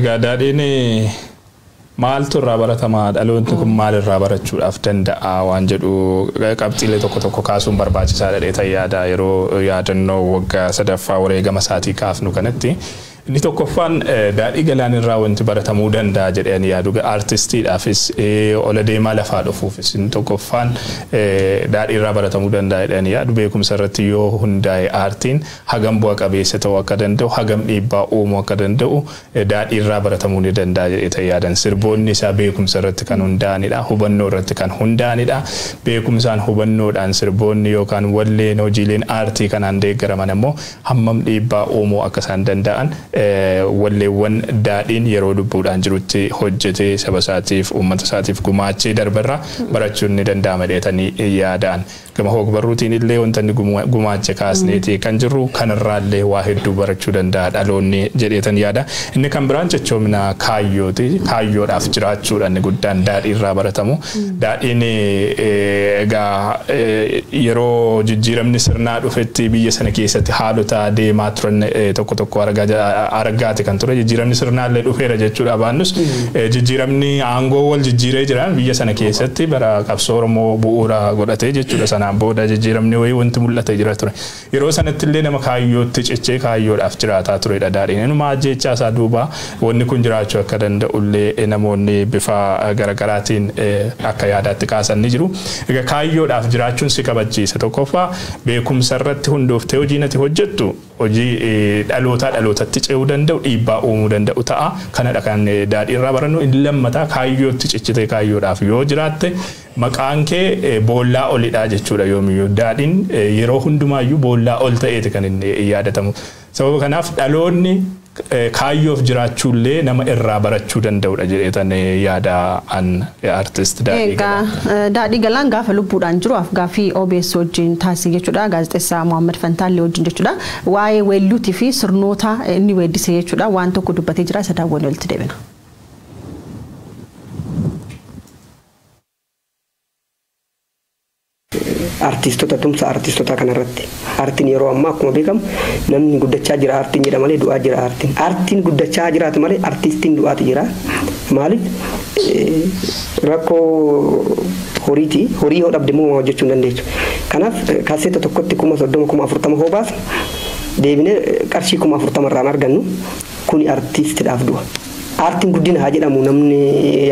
Egaa daadhiin maaltu irraa baratamaa dhaloonni kun maal irraa barachuudhaaf danda'a waan jedhu qabxiilee tokko tokko kaasuun barbaachisaadha jedhee yaada yeroo yaadannoo waggaa sadaffaa wareegama isaatii kaafnu kanatti. Inni tokkoffaan daadhii galaan irraa wanti baratamuu danda'a jedhanii yaadu artistiidhaafis ola deemaa lafaa dhufuufis inni tokkoffaan daadhii irraa baratamuu danda'a jedhanii yaadu beekumsa irratti yoo hundaa'e aartiin hagam bu'a qabeessa ta'uu akka danda'u hagam dhiibbaa uumuu akka danda'u daadhii irraa baratamuu ni danda'a jedhee yaadan sirboonni isaa beekumsa irratti kan hundaa'anidha hubannoo irratti kan hundaa'anidha beekumsaan hubannoodhaan sirboonni yookaan walleen hojiileen aartii kanaan deeggaraman ammoo hammam dhiibbaa uumuu akka isaan danda'an walleewwan daadhiin yeroo lubbuudhaan jirutti hojjetee saba isaatiif uummata isaatiif gumaachee darbarra barachuun ni danda'ama jedhanii yaadaan gama hogbarruutiin illee wanta inni gumaache kaasneeti kan jirru kanarraallee waa hedduu barachuu danda'a dhaloonni jedheetan yaada inni kan biraan jechoomina kaayyooti kaayyoodhaaf jiraachuudhaan guddaan daadhii irraa baratamu daadhiin egaa yeroo jijjiiramni sirnaa dhufetti biyya sana keessatti haalota deemaa turan tokko tokko argaati kan ture jijjiiramni sirnaallee dhufeera jechuudha baannus jijjiiramni aangoo wal jijjiiree jiran biyya sana keessatti bara qabsoo Oromoo bu'uura godhatee jechuudha sanaan booda jijjiiramni wayii wanti mul'ate jira ture yeroo sanatti illee nama kaayyootti cichee kaayyoodhaaf jiraataa turedha daadhiin inuma ajjechaa isaa duuba wanni kun jiraachuu akka danda'ullee namoonni bifa garagaraatiin akka yaadaatti kaasan ni jiru egaa kaayyoodhaaf jiraachuun si kabachiisa tokkoffaa beekumsa irratti hundooftee hojii nati hojjettu hojii dhalootatti ce'uu danda'u dhiibbaa uumuu danda'u ta'a kanadha kan daadhii irraa barannu inni lammataa kaayyootti cichitee kaayyoodhaaf yoo jiraatte maqaan kee boollaa olidha jechuudha yoomiyyuu daadhiin yeroo hundumaayyuu boollaa ol ta'eeti kan inni yaadatamu sababa kanaaf dhaloonni kaayyoof jiraachuullee nama irraa barachuu danda'udha jedheetan yaada an artist daadhii galaan. Daadhii galaan gaafa lubbuudhaan jiru gaaffii OBS wajjin taasise jechuudha gaazexeessaa Muhammad Fantaallee wajjin jechuudha waa'ee weelluutii fi sirnoota inni weeddise jechuudha waan tokko dubbatee jira isa daawwannee walitti deebina. Artistoota tumsa artistoota kanarratti artiin yeroo ammaa akkuma beekamu namni guddachaa jira artiin jedha malee du'aa jira artiin guddachaa jiraatu malee artistiin du'aatu jira maaliif rakkoo horiiti horii yoo dhabde moo hojjechuu dandeessu kanaaf kaaseeta tokkotti 30,040 hoo baas deebinee qarshii 40,000 irraan argannu kuni artistiidhaaf du'a artiin guddina haa jedhamu namni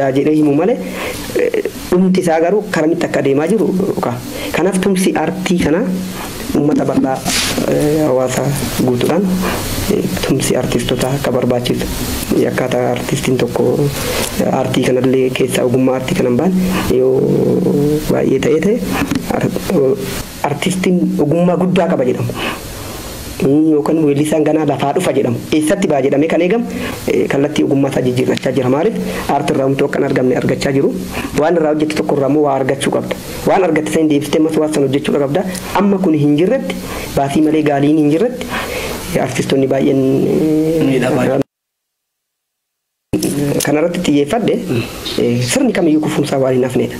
yaa jedhee himu malee dhumti isaa garuu karamitti akka deemaa jiru kanaaf tumsi artii kana uummata bal'aa hawaasa guutuudhaan tumsi artistoota akka barbaachisu akkaataa artistiin tokko artii kanallee keessaa ogummaa artii kanan baan yoo baay'ee ta'ee artistiin ogummaa guddaa qaba jedhamu. Yookaan weellisaan ganaa lafaa dhufa jedhamu eessatti baa jedhamee kan eegamu kallattii ogummaa isaa jijjiirrachaa jira maaliif aartii irraa wanti akka hin argamne argachaa jiru waan irraa hojjette tokko irraa immoo waa argachuu qabda waan argatte san deebistee ammas waan san hojjechuu qabda amma kun hin jirretti baasii malee gaaliin hin jirretti artistoonni baay'een kanarratti xiyyeeffadhe sirni kamiyyuu kufuunsaa waan hin hafnedha.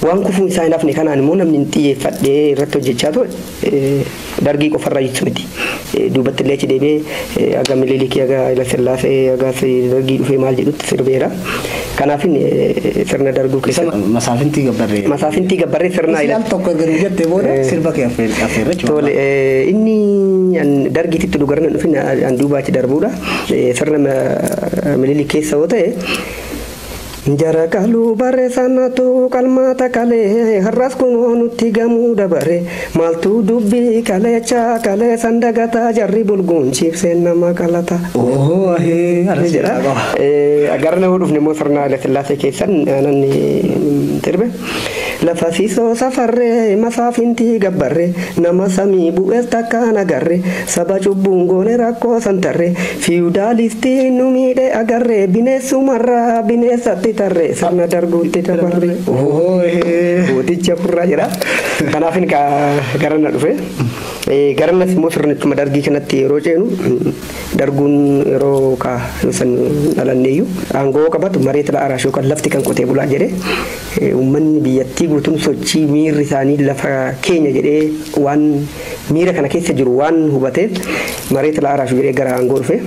Waan kufuun isaa hin hafne kanaan immoo namni xiyyeeffadhee irratti hojjechaa ture dargii qofarraa jechu miti. Duubatti illee achi deebi'ee aga Minilikii aga Hayila Sillaasee aga dargii dhufee maal jedhutti sirbeera. kanaafin sirna darguu keessa masaafintii gabbarree sirna ila tokko garuu jette booda sirba kee affeerra tole inni dargititti dugarna dhufin an duubaachi darbuudha sirna milili keessa yoo ta'e Jara kalu bare sanatu kalmata kale harras kuno nuti gamu dabare maltu dubbi kale cha kale sandagata jarri bulgun chipsen nama kalata agarna hudufni mo sarna ala sillase kesan anani terbe lafasiso safarre masafinti gabbarre nama sami bu'es takana garre saba cubbungone rakko santarre feudalisti numide agarre binesumarra binesatti tarre sarna darguutti dabarre wodicha purra jira kanaafin ka garanna dhufe garanna simo sirnichuma dargii kanatti yeroo ceenu darguun yeroo ka san alanneeyyu aangoo qabatu mareeta la araashoo kan lafti kan qotee bulaa jedhe ummanni biyyattii guutuun sochii miirri isaanii lafa keenya jedhee waan miira kana keessa jiru waan hubateef mareeta la araashoo jedhee gara aangoo dhufe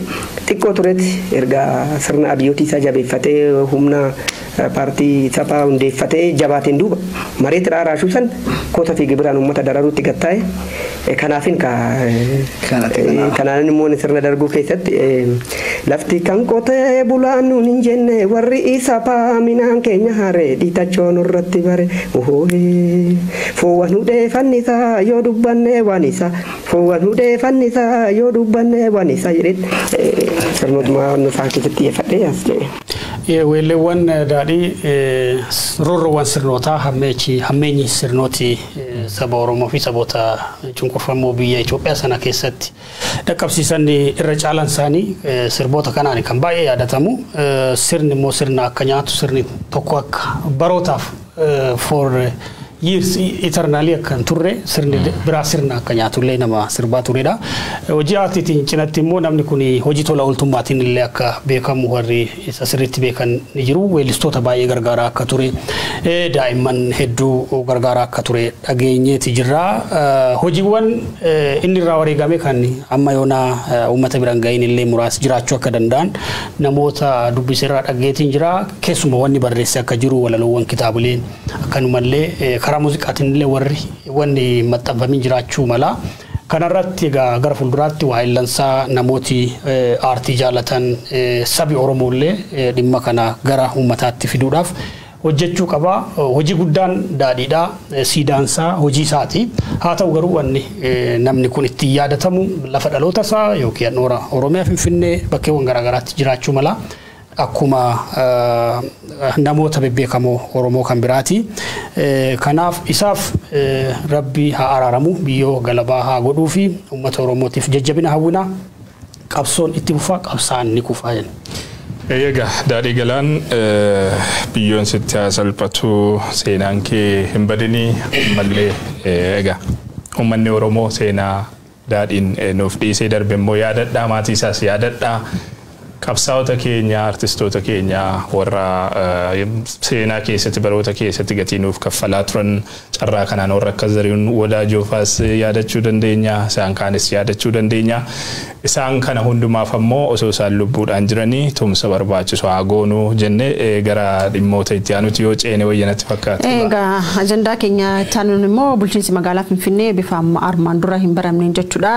xiqqoo turetti erga sirna abiyyooti isaa jabeeffatee humna paartii saphaa hundeeffatee jabaateen duuba mareeta la araashoo san koota fi gibiraan uummata dararuutti gattaa'e kanaafin kanaan immoo sirna darguu keessatti lafti kan qotee bulaan nuun hin jenne warri isa paaminaan keenya haree dhiitachoon irratti bare foowwan hudhee fannisaa yoo dubbanne waan isa foowwan hudhee fannisaa yoo dubbanne waan isa jedhe sirnootuma nuufaa keessatti eeffadhee as jedhe. Weelleewwan daadhii roorroowwan sirnootaa hammeenyi sirnooti saba Oromoo fi saboota cunqurfamoo biyya Itoophiyaa sana keessatti dhaqqabsiisan irra caalan isaanii sirboota kanaan kan baay'ee yaadatamu sirni immoo sirna akka nyaatu sirni tokko akka barootaaf for years eternally akkan turre sirni biraa sirna akka nyaatullee nama sirbaa turedha. Hojii aartiitiin cinatti immoo namni kun hojii tola ooltummaatiin illee akka beekamu warri isa sirriitti beekan ni jiru. Weellistoota baay'ee gargaaraa akka ture daa'imman hedduu gargaaraa akka ture dhageenyeeti jirra. Hojiiwwan inni irraa wareegame kan amma yoonaa uummata biraan ga'iin illee muraasa jiraachuu akka danda'an namoota dubbiseerraa dhageetiin jira. Keessuma wanni barreesse akka jiru walaloowwan kitaabileen akkanumallee karaa muuziqaatiin illee warri wanni maxxanfamii jiraachuu mala kanarratti egaa gara fuulduraatti waa'illansaa namooti aartii jaalatan sabi Oromoo illee dhimma kana gara uummataatti fiduudhaaf hojjechuu qaba. Hojii guddaan daadhiidha siidaansaa hojii isaati. Haa ta'u garuu wanni namni kun itti yaadatamu lafa dhaloota isaa yookiin Oromiyaa Finfinnee bakkeewwan garaagaraatti jiraachuu mala. Akkuma namoota bebbeekamoo Oromoo kan biraati. Kanaaf isaaf Rabbi haa araaramu biyyoo galabaa haa godhuu fi uummata Oromootiif jajjabina hawwina qabsoon itti fufaa qabsaan ni kufaa jenna. Egaa daadhii galaan biyyoon sitti haa salphatu seenaan kee hin badinii ammallee egaa uummanni Oromoo seenaa daadhiin nuuf dhiisee darbe immoo yaadadhaa maatii isaas yaadadhaa. Qabsaa'ota keenya artistoota keenya warra seenaa keessatti baroota keessatti gatii nuuf kaffalaa turan carraa kanaan warra akka Zarihuun Wadaajoofas yaadachuu dandeenya isaan kaanis yaadachuu dandeenya isaan kana hundumaaf ammoo osoo isaan lubbuudhaan jiranii tumsa barbaachisu haa goonuu jennee gara dhimmoota itti aanuti yoo ceene wayyanatti fakkaata. Egaa ajandaa keenya taanuun immoo bulchiinsi magaalaa Finfinnee bifa armaan dura hin baramneen jechuudha.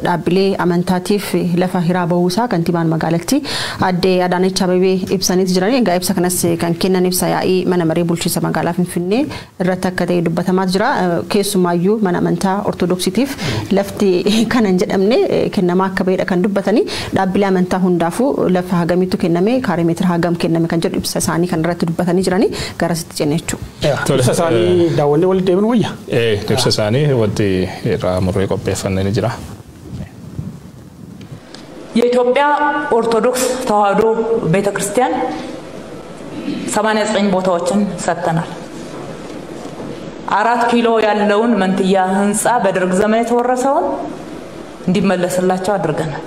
Dhaabbilee amantaatiif lafa hiraa bahuusaa kantiibaan magaalattii Adde Adaanech Abeebee ibsaniiti jiran. Egaa ibsa kanas kan kennan ibsa yaa'ii mana maree bulchiinsa magaalaa Finfinnee irratti akka ta'e dubbatamaa jira. Keessumaayyuu mana amantaa Ortodoksiitiif lafti kana hin jedhamne kennamaa akka baheedha kan dubbatanii dhaabbilee amantaa hundaafuu lafa hagamiitu kenname kaaree meetira hagam kenname kan jedhu ibsa isaanii kan irratti dubbatanii jiranii garasitti jenne jechuudha. Ibsa isaanii daawwannee walitti deebiin wayya. Ibsa isaanii wanti irraa murree qopheeffannee ni jira. የኢትዮጵያ ኦርቶዶክስ ተዋሕዶ ቤተክርስቲያን 89 ቦታዎችን ሰጥተናል። 4 ኪሎ ያለውን መንትያ ህንጻ በደርግ ዘመን የተወረሰውን እንዲመለስላቸው አድርገናል።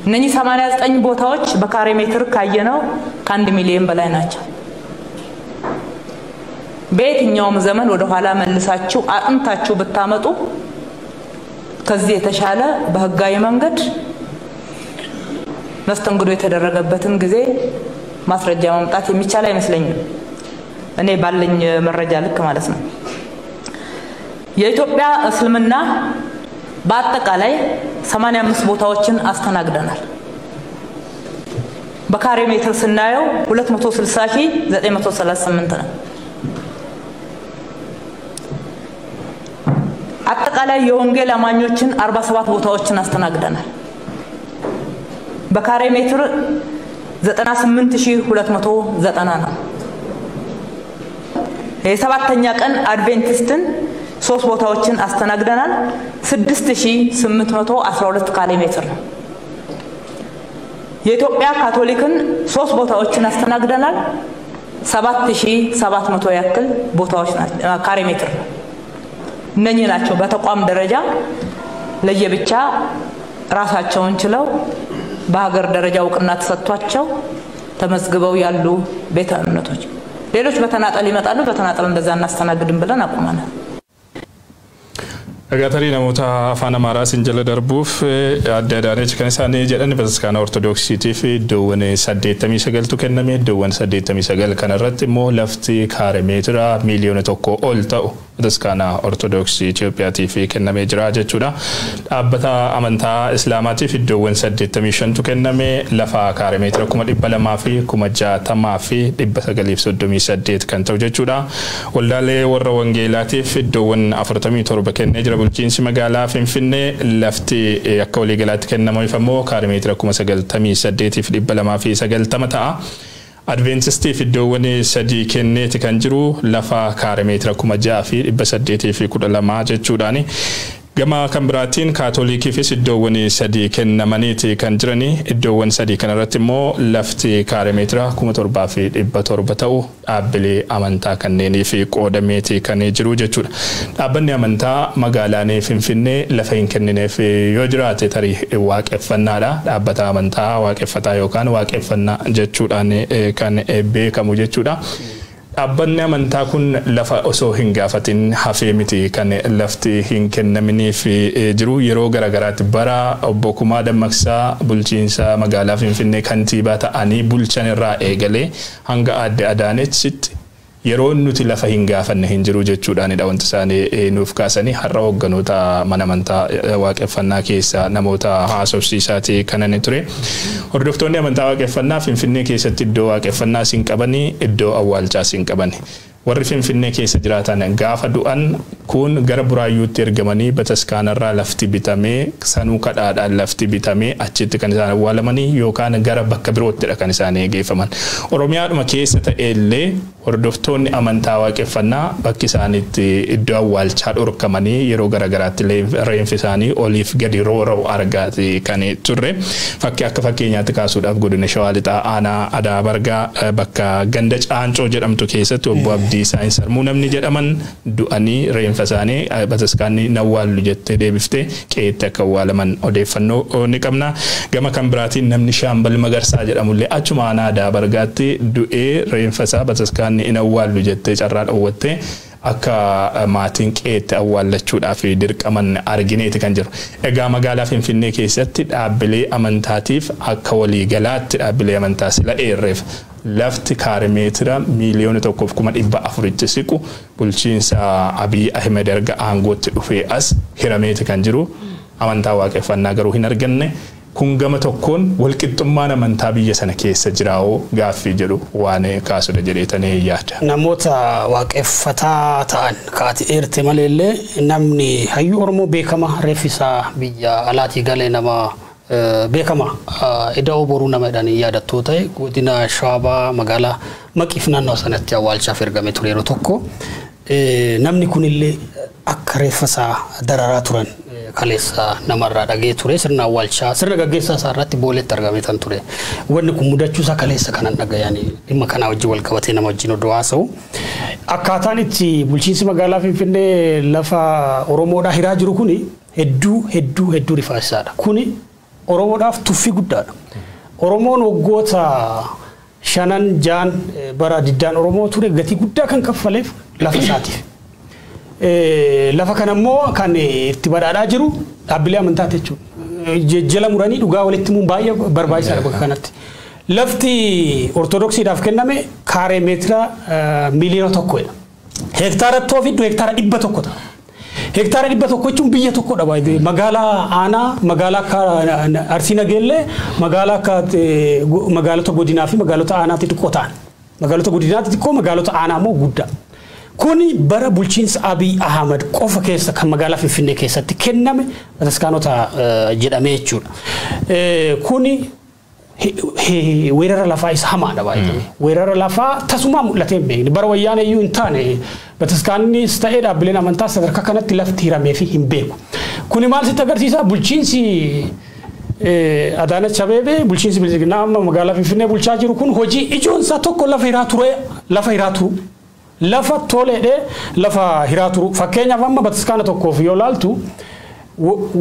እነኚህ 89 ቦታዎች በካሬ ሜትር ካየነው ከ1 ሚሊዮን በላይ ናቸው። በየትኛውም ዘመን ወደ ኋላ መልሳችሁ አጥንታችሁ ብታመጡ ከዚህ የተሻለ በህጋዊ መንገድ መስተንግዶ የተደረገበትን ጊዜ ማስረጃ ማምጣት የሚቻል አይመስለኝም እኔ ባለኝ መረጃ ልክ ማለት ነው የኢትዮጵያ እስልምና በአጠቃላይ 85 ቦታዎችን አስተናግደናል በካሬ ሜትር ስናየው 260938 ነው አጠቃላይ የወንጌል አማኞችን 47 ቦታዎችን አስተናግደናል በካሬ ሜትር 98290 ነው የሰባተኛ ቀን አድቬንቲስትን 3 ቦታዎችን አስተናግደናል 6812 ካሬ ሜትር ነው የኢትዮጵያ ካቶሊክን 3 ቦታዎችን አስተናግደናል 7700 ያክል ቦታዎች ካሬ ሜትር እነኚህ ናቸው በተቋም ደረጃ ለየብቻ ራሳቸውን ችለው በሀገር ደረጃ እውቅና ተሰጥቷቸው ተመዝግበው ያሉ ቤተ እምነቶች ሌሎች በተናጠል ይመጣሉ በተናጠል እንደዛ እናስተናግድም ብለን አቁመናል Agatari namoota afaan Amaaraa sinjala darbuuf adda addaanichi kan isaanii jedhan bataskaana ortodoksiitiif iddoowwan 89 kenname iddoowwan 89 kanarratti immoo lafti kaare meetira miliyoona 1 ol ta'u bataskaana ortodoksii Itoophiyaatiif kennamee jira jechuudha. Dhaabbata amantaa Islaamaatiif iddoowwan 85 kenname lafa kaare meetira 200 fi 60 fi 938 kan ta'u jechuudha. Waldaalee warra wangeelaatiif iddoowwan 47 kennee jira. bulchiinsi magaalaa Finfinnee lafti akka walii galaatti kennamu ifammoo kaare meetira 98 fi 290 ta'a. Adventistiif iddoowwan 3 kenneeti kan jiru lafa kaare meetira 600 fi 812 jechuudhaani. Gama kan biraatiin kaatolikiifis iddoowwan 3 kennamaniiti kan jirani iddoowwan 3 kanarratti immoo lafti kaare meetira 700 fi 700 ta'u dhaabbilee amantaa kanneenii fi qoodameeti kan jiru jechuudha. Dhaabbanni amantaa magaalaa Finfinnee lafa hin kennineef yoo jiraate tarii waaqeffannaadha. Dhaabbata amantaa waaqeffataa yookaan waaqeffannaa jechuudhaan kan beekamu jechuudha. Dhaabbanni amantaa kun lafa osoo hin gaafatin hafee miti kan lafti hin kennaminiif jiru yeroo garagaraatti bara obbo Kumaa Dammaqsaa bulchiinsa magaalaa Finfinnee kantiibaa ta'anii bulchan irraa eegalee hanga Aadde Adaanechitti yeroo nuti lafa hin gaafanne hin jiru jechuudhaanidha wanti isaanii nuuf kaasanii har'a hogganoota mana amantaa waaqeffannaa keessa namoota haasofsiisaati kanani ture. Hordoftoonni amantaa waaqeffannaa Finfinnee keessatti iddoo waaqeffannaa sin qabanii iddoo awwaalchaa sin qabani. Warri Finfinnee keessa jiraatan gaafa du'an kun gara buraayyuutti ergamanii bataskaanarraa lafti bitamee sanuu kadhaadhaan lafti bitamee achitti kan isaan awwaalamanii yookaan gara bakka biroottidha kan isaan geeffaman. Oromiyaadhuma keessa ta'ellee hordoftoonni amantaa waaqeffannaa bakki isaaniitti iddoo awwaalchaa dhorkamanii yeroo garagaraatti reenfi isaanii oliif gadi roora'u argaati kan turre. Akka fakkeenyaatti kaasuudhaaf godina Shawaa Lixaa aanaa Adaa Bargaa bakka ganda Caancoo jedhamtu keessatti obbo Abdii Saayinsii Sarmuu namni jedhaman du'anii reenfa isaanii bataskaanni nawwaallu jettee deebiftee qe'eetti akka awwaalaman odeeffannoo ni qabna. Gama kan biraatiin namni Shaambal Magarsaa jedhamullee achuma aanaa Adaa Bargaatti du'ee reenfa isaa bataskaanni in awwaallu jettee carraa dhowwattee akka maatiin qe'eetti awwaallachuudhaaf dirqaman argineeti kan jiru. Egaa magaalaa Finfinnee keessatti dhaabbilee amantaatiif akka waliigalaatti dhaabbilee amantaa sila eerreef lafti kaare meetira miliyoona 1,400 siqu bulchiinsa Abiy Ahmed erga aangootti dhufee as hirameeti kan jiru. Amantaa waaqeffannaa garuu hin arganne. Kun gama tokkoon walqixxummaan amantaa biyya sana keessa jiraa'oo gaaffii jedhu waan kaasudha jedheetanii yaada. Namoota waaqeffataa ta'an kaati eerte maleellee namni hayyuu Oromoo beekama reeffisaa biyya alaatii galee nama beekama ida'oo boruu nama jedhanii yaadattuu ta'e godina Shawaa magaalaa Maqiif naannoo sanatti awwaalchaaf ergame ture yeroo tokko namni kunillee akka reeffasaa dararaa turan kaleessa namarraa dhagee ture sirna awwaalchaa sirna gaggeessaa isaa irratti booletti argame tan ture wanni kun mudachuu isaa kaleessa kanan dhagayanii dhimma kana wajjin wal qabatee nama wajjin odoo haasa'u akkaataan itti bulchiinsi magaalaa Finfinnee lafa Oromoodhaa hiraa jiru kuni hedduu rifaasaadha kuni Oromoodhaaf tuffii guddaadha. Oromoon waggoota 5-6 bara diddaan Oromoo ture gatii guddaa kan kaffaleef lafa isaatiif. Lafa kanammoo kan itti badhaadhaa jiru dhaabbilee amantaa jechuudha. Jala muranii dhugaa walitti muun baay'ee barbaachisaadha bakka kanatti. lafti ortodoksiidhaaf kenname kaaree meetira miliyoona tokkodha. Hektaara toofiiddu hektaara 100 ta'a. Hektaara 100 jechuun biyya tokkodha baay'ee. Magaalaa aanaa, magaalaa akka Arsii Nageellee, magaalaa akka magaalota godinaa fi magaalota aanaatti xiqqoo ta'an. Magaalota godinaatti xiqqoo, magaalota aanaa immoo guddaa. Kuni bara bulchiinsa Abiy Ahmad qofa keessa kan magaalaa Finfinnee keessatti kenname bataskaanota jedhamee jechuudha. Kuni weerara lafaa isa hamaadha baay'ee. Weerara lafaa tasumaa mul'atee hin beekne. Bara wayyaanee iyyuu hin taane bataskaannis ta'ee dhaabbileen amantaa sadarkaa kanatti lafti hiramee fi hin beeku. Kuni maal sitti agarsiisa? Bulchiinsi Adaanach Abeebee bulchiinsi bilisiginaa amma magaalaa Finfinnee bulchaa jiru kun hojii ijoonsaa tokko lafa hiraa ture, lafa hiraa turu. Lafa toleedhe lafa hiraa turu. Fakkeenyaaf amma bataskaana tokkoof yoo laaltu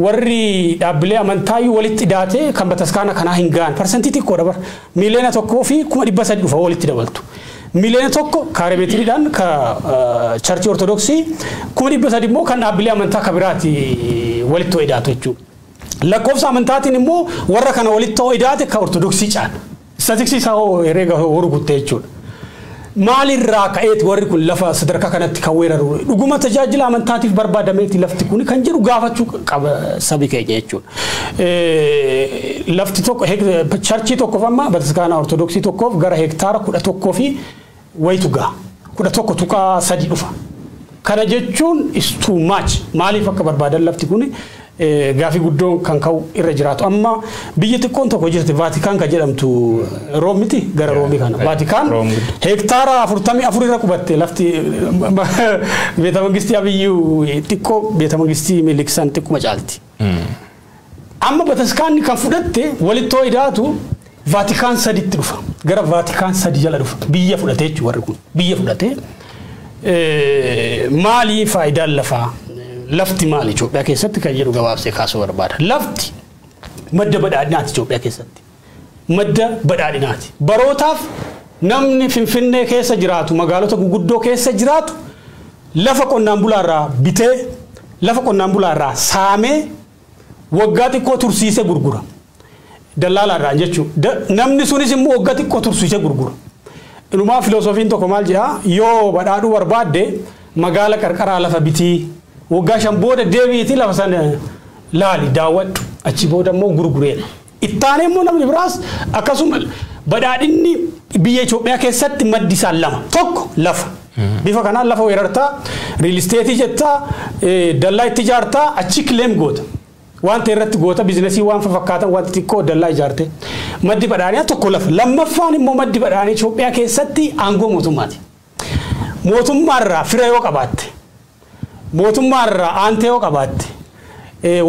warri dhaabbilee amantaa walitti hidhaatee kan bataskaana kanaa hin gaan parsantii xiqqoo dabar miliyoona tokkoo fi 300 dhufa walitti dabaltu. Miliyoona tokko kaaree meetiriidhaan ka charchii ortodoksii 300 immoo kan dhaabbilee amantaa kabiraati walitti hidhaatu jechuudha. Lakkoofsa amantaatiin immoo warra kana walitti hidhaate ka ortodoksii caan. Statistiksii isaa herreega horgutte jechuudha. Maalirraa ka'eeti warri kun lafa sadarkaa kanatti kan weeraru dhuguma tajaajila amantaatiif barbaadameeti lafti kun kan jedhu gaafachuu qaba sabi keenya jechuudha. Lafti tokko charchii tokkoof amma bataskaana ortodoksii tokkoof gara hektaara 11 fi wayitu ga'a. 11.3 dhufa. Kana jechuun is too much. Maaliif akka barbaadan lafti kun gaafii guddoo kan ka'u irra jiraatu. Amma biyya xiqqoon tokko jirti Vaatikaan kan jedhamtu Room miti gara Roomii kana. Vaatikaan hektaara 44 irra qubatte lafti beeta mangistii Abiyyuu xiqqoo beeta mangistii Miliksan xiqquma caalti. Amma bataskaanni kan fudhatte walitti hidhaatu Vaatikaan 3tti dhufa. Gara Vaatikaan 3 jala dhufa. Biyya fudhatee jechuudha warri kun. Biyya fudhatee maali faayidaan lafaa? Lafti maali Itoophiyaa keessatti kan jedhu gabaabsee kaasuu barbaada. Lafti madda badhaadhinaati Itoophiyaa keessatti. Madda badhaadhinaati. Barootaaf namni Finfinnee keessa jiraatu, magaalota guguddoo keessa jiraatu lafa qonnaan bulaarraa bitee, lafa qonnaan bulaarraa saamee waggaa xiqqoo tursiisee gurgura. Dallaalaarraa jechuudha. Namni sunis immoo waggaa xiqqoo tursiisee gurgura. Inumaa filoosofiin tokko maal jedhaa yoo badhaadhuu barbaadde magaala qarqaraa lafa bitii waggaa 5 booda deebiitii lafa sana laali daawwadhu achi booda immoo gurgureedha. Ittaanee immoo namni biraas akkasuma badhaadhinni biyya Itoophiyaa keessatti maddi isaan lama. Tokko lafa. Bifa kanaan lafa weerartaa, real estate jettaa, dallaa itti ijaartaa achi claim goota. Wanta irratti goota bizinesii waan fakkaatan wanta xiqqoo dallaa ijaarte. Maddi badhaadhinaa tokko lafa. Lammaffaan immoo maddi badhaadhinaa Itoophiyaa keessatti aangoo mootummaati. Mootummaarraa fira yoo qabaatte mootummaarraa aantee yoo qabaatte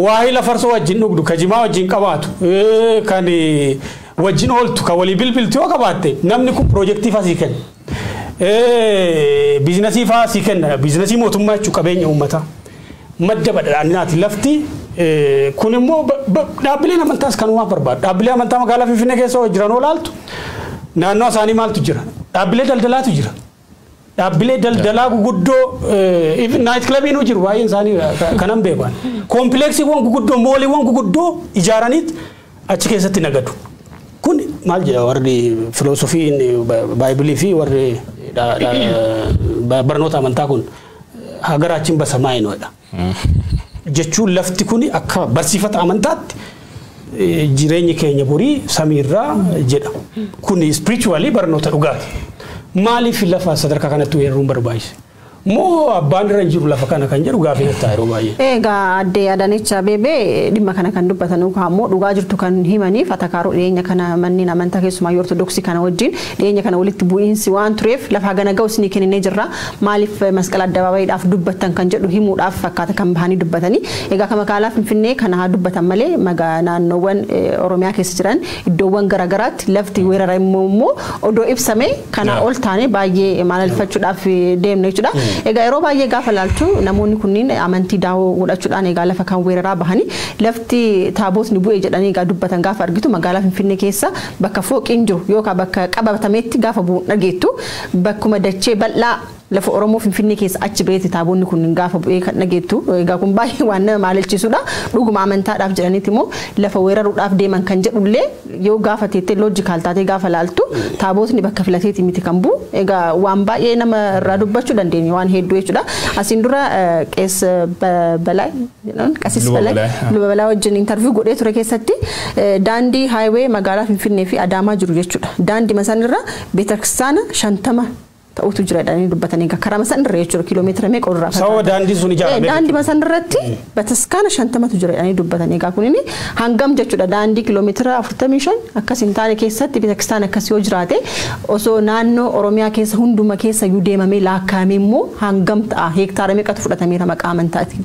waa'ee lafarsoo wajjin dhugdu kajimaa wajjin qabaatu kan wajjin ooltu kan walii bilbiltu yoo qabaatte namni kun piroojeektii faa sii kenna. Bizinesii faa sii kenna. Bizinesii mootummaa jechuun qabeenya uummataa. Madda badhaadhinaati lafti. Kun immoo dhaabbileen amantaas kan waan barbaadu. Dhaabbilee amantaa magaalaa Finfinnee keessa jiran olaaltu naannoo isaanii maaltu jira? Dhaabbilee daldalaatu jira. Dhaabbilee daldalaa guguddoo even night clubiin jiru baay'een isaanii kanan beekan. Kompleksiiwwan guguddoo mooliiwwan guguddoo ijaaraniit achi keessatti nagadu. Kun maal jedha warri filoosofiin Baayibilii fi warri barnoota amantaa kun hagaraachiin basamaa inoodha. Jechuun lafti kun akka barsiifata amantaatti jireenyi keenya borii samiirraa jedha. Kun spiritually barnoota dhugaati. Maaliif lafa sadarkaa kanatti weeraruun barbaachise? Moo abbaan irra jiru lafa kana kan jedhu gaafii natti yeroo baay'ee. Egaa addee Adaanech Abeebee dhimma kana kan dubbatan ammoo dhugaa jirtu kan himaniif atakaaroo dhiyeenya kana manneen amantaa keessumaa ortodoksii kana wajjin dhiyeenya kana walitti bu'iinsi waan tureef lafa gana ga'u isinii kenninee jirra. Maaliif masqala addabaabayiidhaaf dubbatan kan jedhu himuudhaaf fakkaata kan bahanii dubbatanii. Egaa kan magaalaa Finfinnee kana haa dubbatan malee naannoowwan Oromiyaa keessa jiran iddoowwan garaagaraatti lafti weerara immoo odoo ibsame kana ol taane baay'ee maaleffachuudhaaf deemne jechuudha. Egaa yeroo baay'ee gaafa laaltu namoonni kunniin amantii daawoo godhachuudhaan egaa lafa kan weeraraa bahanii lafti taabootni bu'ee jedhanii egaa dubbatan gaafa argitu magaalaa Finfinnee keessa bakka fooqiin jiru yookaan bakka qabatameetti gaafa bu'uun dhageettu bakkuma dachee bal'aa lafa Oromoo Finfinnee keessa achi beeti taabonni kun gaafa bu'ee kan dhageettu egaa kun baay'ee waan nama maalilchisuudha dhuguma amantaadhaaf jedhaniiti immoo lafa weeraruudhaaf deeman kan jedhullee yoo gaafa teettee loojikaal taatee gaafa laaltu taabotni bakka filateeti miti kan bu'u egaa waan baay'ee nama irraa dubbachuu dandeenya waan hedduu jechuudha asiin dura qees balaa qasis balaa wajjin interview godhee ture keessatti daandii highway magaalaa Finfinnee fi Adaamaa jiru jechuudha daandii masanirra beetaksaana 50 ta'utu jira jedhanii dubbatanii karaa masanirra jechuudha kiiloomeetira meeqa irraa sawa daandii sun ijaarame daandii masanirratti beetaksaana 50tu jira jedhanii dubbatanii kunini hangam jechuudha daandii kiiloomeetira 45 akkasiin taane keessatti beetaksaana akkasii yoo jiraate osoo naannoo Oromiyaa keessa hunduma keessa yuu deemamee laakkaamee immoo hangam ta'a heektaara meeqatu fudhatameera maqaa amantaatiin.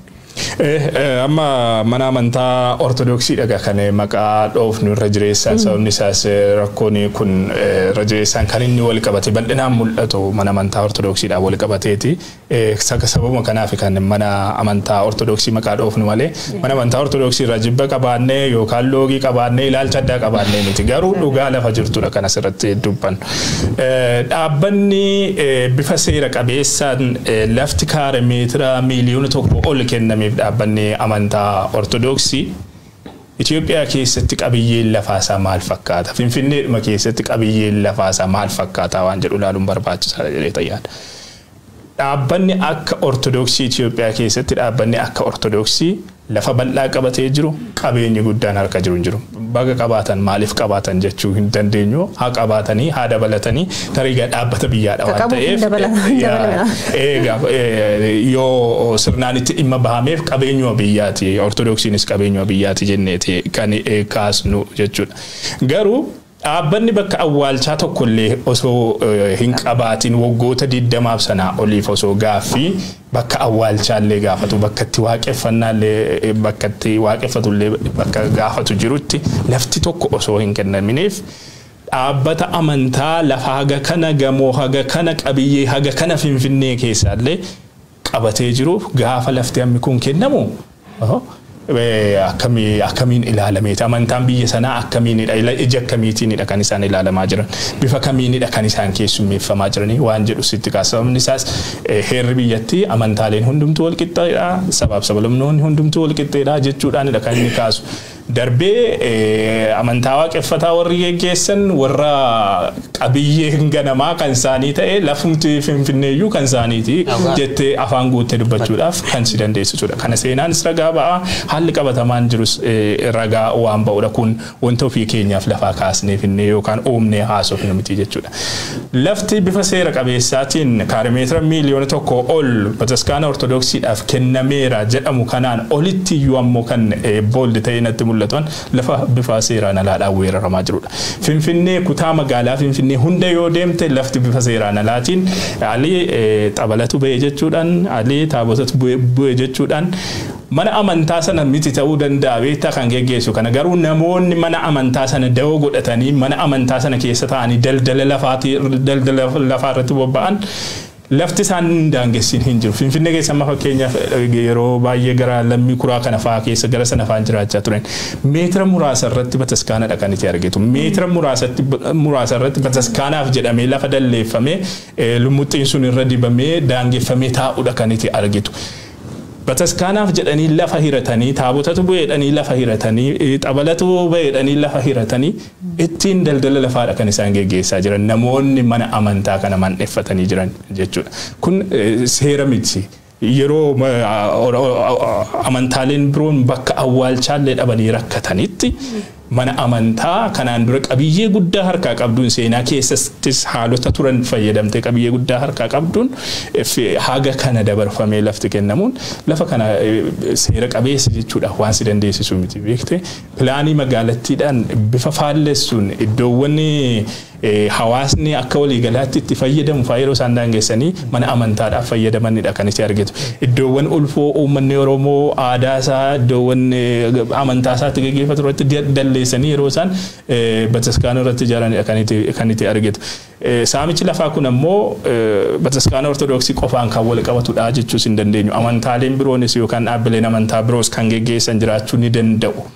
Amma mana amantaa ortodoksii dhaga kan maqaa dhoofnu irra jireessaan sababni isaas rakkoon kun irra jireessaan kan inni wal qabate bal'inaan mul'atu mana amantaa ortodoksiidhaan wal qabateeti sababuma kanaaf kan mana amantaa ortodoksii maqaa dhoofnu malee mana amantaa ortodoksii irra jibba qabaannee yookaan loogii qabaannee ilaalcha addaa qabaannee miti garuu dhugaa lafa jirtudha kan asirratti dubbannu. Dhaabbanni bifa seera qabeessaan lafti kaare meetira miiliyoona 1 ol kennameef dhaabbanni amantaa ortodoksii Itoophiyaa keessatti qabiyyeen lafaasaa maal fakkaata Finfinneedhuma keessatti qabiyyeen lafaasaa maal fakkaata waan jedhu ilaaluun barbaachisaadha jedhee tayyaadha. Dhaabbanni akka ortodoksii Itoophiyaa keessatti dhaabbanni akka ortodoksii lafa bal'aa qabatee jiru qabeenyi guddaan harka jiru baga qabaatan maaliif qabaatan jechuu hin dandeenyu haa qabaatanii haa dabalatanii tariiga dhaabbata biyyaadha waan ta'eef yoo sirnaanitti dhimma bahameef qabeenyuma biyyaati ortodoksiinis qabeenyuma biyyaati jenneeti kan kaasnu jechuudha garuu dhaabbanni bakka awwaalchaa tokkollee osoo hin qabaatin waggoota 20 sanaa oliif osoo gaaffii bakka awwaalchaallee gaafatu bakka itti waaqeffannaallee bakka itti waaqeffatullee bakka gaafatu jirutti lafti tokko osoo hin kennamineef dhaabbata amantaa lafa haga kana gamoo haga kana qabiyyee haga kana Finfinnee keessaallee qabatee jiruuf gaafa lafti hammi kun kennamu akkamiin ilaalameeti amantaan biyya sanaa akkamiinidha ija akkamiitiinidha kan isaan ilaalamaa jiran bifa kamiinidha kan isaan keessummeeffamaa jiranii waan jedhu sitti kaasabamni isaas heerri biyyatti amantaaleen hundumtuu wal qixxeedha sabaaf sablamnoonni hundumtuu wal qixxeedha jechuudhaanidha kan inni kaasu darbee amantaa waaqeffataa warri geggeessan warra qabiyyee hin ganamaa kan isaanii ta'e lafumti Finfinneeyyuu kan isaaniiti jettee afaan guuttee dubbachuudhaaf kan si dandeessisudha kana seenaanis ragaa ba'a haalli qabatamaan jirus ragaa waan ba'udha kun wanta ofii keenyaaf lafaa kaasnee finnee yookaan oomnee haasofnu miti jechuudha lafti bifa seera qabeessaatiin kaarimeetira miiliyoona 1 ol bataskaana ortodoksiidhaaf kennameera jedhamu kanaan olitti iyyuu ammoo kan booldi ta'e natti lafa bifa seeraan alaadhaan weeraramaa jirudha. Finfinnee kutaa magaalaa Finfinnee hunda yoo deemte lafti bifa seeraan alaatiin alii xabalatu ba'e jechuudhaan alii taabotatu bu'e jechuudhaan mana amantaa sana miti ta'uu danda'a beektaa kan geggeessu kana garuu namoonni mana amantaa sana dawoo godhatanii mana amantaa sana keessa ta'anii daldala lafaarratti bobba'an lafti isaan daangessin hin jiru Finfinnee keessa amma fakkeenyaaf yeroo baay'ee gara lammii kuraa kana fa'aa keessa gara sana fa'aan jiraachaa turan meetira muraasa irratti bataskaanadha kan itti argitu meetira muraasa irratti bataskaanaaf jedhamee lafa dalleeffamee lumuxxiin sun irra dibamee daangeffamee taa'udha kan itti argitu. Bataskaanaaf jedhanii lafa hiratanii taabotatu bu'eedhanii lafa hiratanii xabalatu bu'eedhanii lafa hiratanii ittiin daldala lafaadha kan isaan geggeessaa jiran namoonni mana amantaa kana mandheeffatanii jiran jechuudha kun seera miti yeroo amantaaleen biroon bakka awwaalchaallee dhabanii rakkatanitti mana amantaa kanaan dura qabiyyee guddaa harkaa qabduun seenaa keessattis haalota turan fayyadamtee qabiyyee guddaa harkaa qabduun haga kana dabarfamee lafti kennamuun lafa kana seera qabeessa jechuudha waan si dandeessisu miti beekte pilaanii magaalattiidhaan bifa faallessuun iddoowwan hawaasni akka waliigalaatti itti fayyadamu faayiroo isaan daangeessanii mana amantaadhaaf fayyadamanidha kan itti argitu iddoowwan ulfoo uummanni Oromoo aadaa isaa iddoowwan amantaa isaatti gaggeeffatu irratti dalleessanii yeroo isaan bataskaana irratti ijaaranidha kan itti argitu saamichi lafaa kun ammoo bataskaana ortodoksii qofaan kan wal qabatudha jechuus hin dandeenyu amantaaleen biroonis yookaan dhaabbileen amantaa biroos kan gaggeessan jiraachuu ni danda'u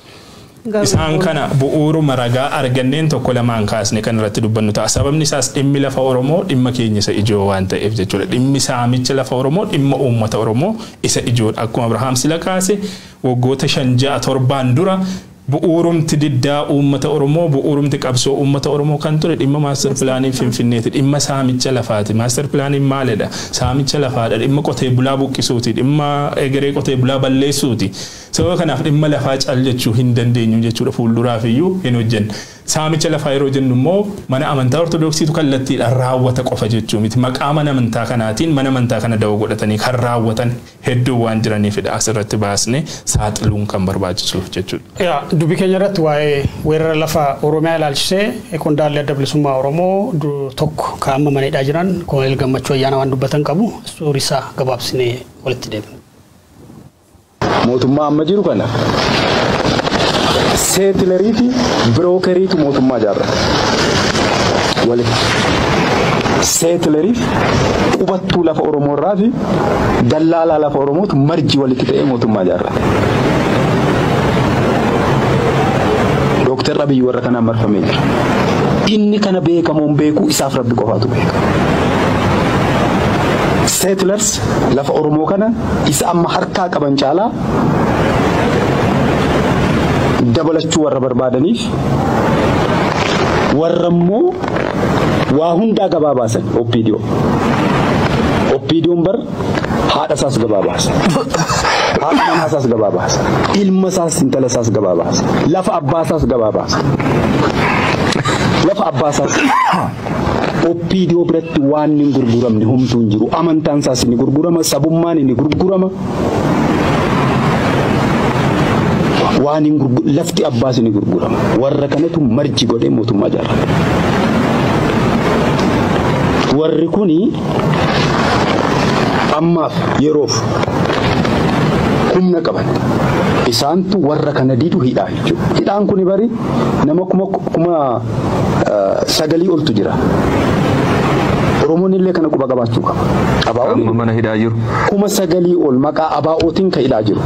isaan kana bu'uuruma ragaa arganneen tokko lamaan kaasne kan irratti dubbannu ta'a. Sababni isaas dhimmi lafa Oromoo dhimma keenya isa ijoo waan ta'eef jechuudha. Dhimmi saamicha lafa Oromoo dhimma uummata Oromoo isa ijoodha. Akkuma Abrahaam sila kaase waggoota 5-7 dura bu'uurumti diddaa uummata Oromoo bu'uurumti qabsoo uummata Oromoo kan ture dhimma maaster pilaanii Finfinneeti. Dhimma saamicha lafaati. Maaster pilaaniin maalidha? Saamicha lafaadha. Dhimma qotee bulaa buqqisuuti. Dhimma egeree qotee bulaa balleessuuti. Sababa kanaaf dhimma lafaa callechuu hin dandeenyu jechuudha. Fuulduraaf iyyuu hin hojjennu. Saamicha lafaa yeroo jennu immoo mana amantaa ortodoksiitu kallattiidhaan raawwata qofa jechuu miti. Maqaa mana amantaa kanaatiin mana amantaa kana da'oo godhatanii kan raawwatan hedduu waan jiraniifidha asirratti baasne saaxiluun kan barbaachisu jechuudha. Dubbii keenya irratti waa'ee weerara lafa Oromiyaa ilaalchisee qondaalli adda bilisummaa Oromoo tokko kan amma maneedhaa jiran Koloneel Gammachuu Ayyaanaa waan dubbatan qabu suurisaa gabaabsinee walitti deebina. Mootummaa amma jiru kana seetilarii fi birookeriitu mootummaa jaarrata. Walitti seetilarii qubattuu lafa Oromoo irraa fi dallaalaa lafa Oromootu marji walitti ta'ee mootummaa jaarrata. Dooktar Abiy warra kanaan marfamee jira. Inni kana beekamuun beeku isaaf Rabbi qofaatu beeka. Settlers lafa Oromoo kana isa amma harkaa qaban caalaa dabalachuu warra barbaadaniif warra immoo waa hundaa gabaa baasan Oppiidiyoon bar haadha isaas gabaa baasa. Haadha manaa isaas gabaa baasa. Ilma isaas intala isaas gabaa baasa. Lafa abbaa isaas gabaa baasa. Lafa abbaa isaas Oppiidiyoo biratti waan hin gurguramne homtuu hin jiru. Amantaan isaas ni gurgurama. Sabummaan ni gurgurama. Waan hin gurgurama. Lafti abbaas ni gurgurama. Warra kanatu marji godhee mootummaa jaarrata. Warri kuni ammaaf yeroof humna qaban isaantu warra kana diidu hidhaa jechuudha. Hidhaan kuni bari nama kuma 9 oltu jira. Oromoon illee kana quba qabaachuu qaba. Abaa'oon mana hidhaa jiru. Kuma 9 ol maqaa abaa'ootiin ka hidhaa jiru.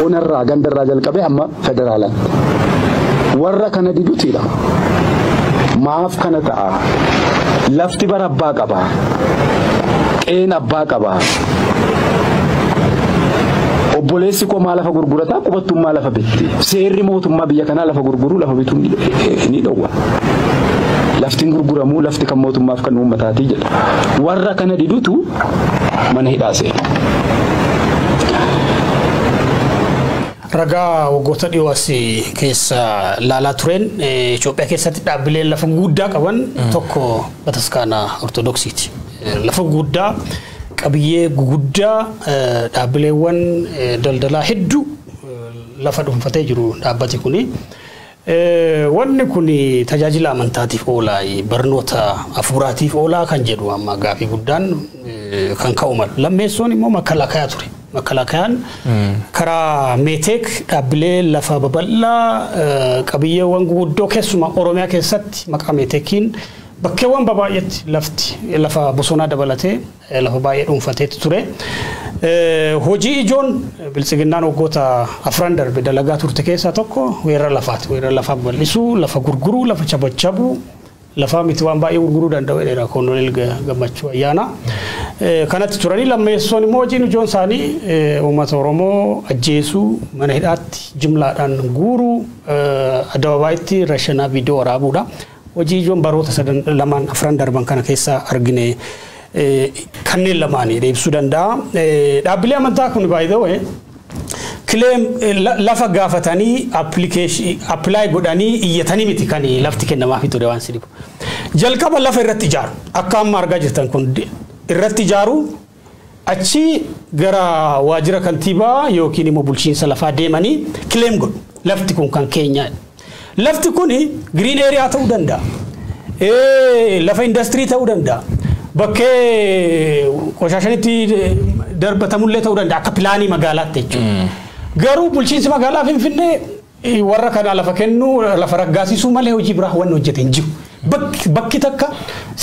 Onarraa gandarraa jalqabee amma federaalaatti. Warra kana diidutu hidhama. Maaf kana ta'a. Lafti bara abbaa qaba. Qeen abbaa qaba. Obboleessi koo maal lafa gurgurata qubattummaa lafa bitti. Seerri mootummaa biyya kanaa lafa gurguruu lafa bituu ni dhowwa. Laftiin gurguramuu lafti kan mootummaaf kan uummataati jedha. Warra kana didutu mana hidhaa seena. Ragaa waggoota dhiyoo asii keessa laalaa tureen Itoophiyaa keessatti dhaabbileen lafa guddaa qaban tokko Bataskaana Ortodoksiiti. Lafa guddaa qabiyyee guguddaa dhaabbileewwan daldalaa hedduu lafa dhuunfatee jiru dhaabbati kuni. Wanni kuni tajaajila amantaatiif oolaa barnoota hafuuraatiif oolaa kan jedhu amma gaafii guddaan kan ka'u malu. Lammeessoon immoo makalaakaa ture. Makalaakaan karaa meeteek dhaabbilee lafa babal'aa qabiyyeewwan guguddoo keessumaa Oromiyaa keessatti maqaa meeteekiin bakkeewwan baay'eetti lafti lafa bosonaa dabalatee lafa baay'ee dhuunfatee ture. Hojii ijoon bilisiginnaan waggoota 4 darbe dalagaa turte keessaa tokko weerara lafaati. Weerara lafaa bal'isuu, lafa gurguruu, lafa chabachabuu, lafa miti waan baay'ee gurguruu danda'u dheeraa Koloneel Gammachuu Ayyaanaa. Kanatti turanii lammeessoon immoo hojiin ijoon isaanii uummata Oromoo ajjeesuu, mana hidhaatti jimlaadhaan guuruu, addababaayitti rashanaa viidiyoo waraabuudha. Hojii ijoon baroota 2-4 darban kana keessa argine kanneen lamaanii deebisuu danda'a. Dhaabbilee amantaa kun by the way claim lafa gaafatanii apply godhanii iyyatanii miti kan lafti kennamaafi ture waan sidibu. Jalqaba lafa irratti ijaaru akka amma argaa jirtan kun irratti ijaaru achi gara waajjira kantiibaa yookiin immoo bulchiinsa lafaa deemanii claim godhu. Lafti kun kan keenya. Lafti kun green area ta'uu danda'a. Lafa industrii ta'uu danda'a. Bakkee qoshashanitti darbatamullee ta'uu danda'a akka pilaanii magaalaatti jechuudha. Garuu bulchiinsi magaalaa Finfinnee warra kana lafa kennu lafa raggaasisuu malee hojii biraa waan hojjete hin jiru. bakki takka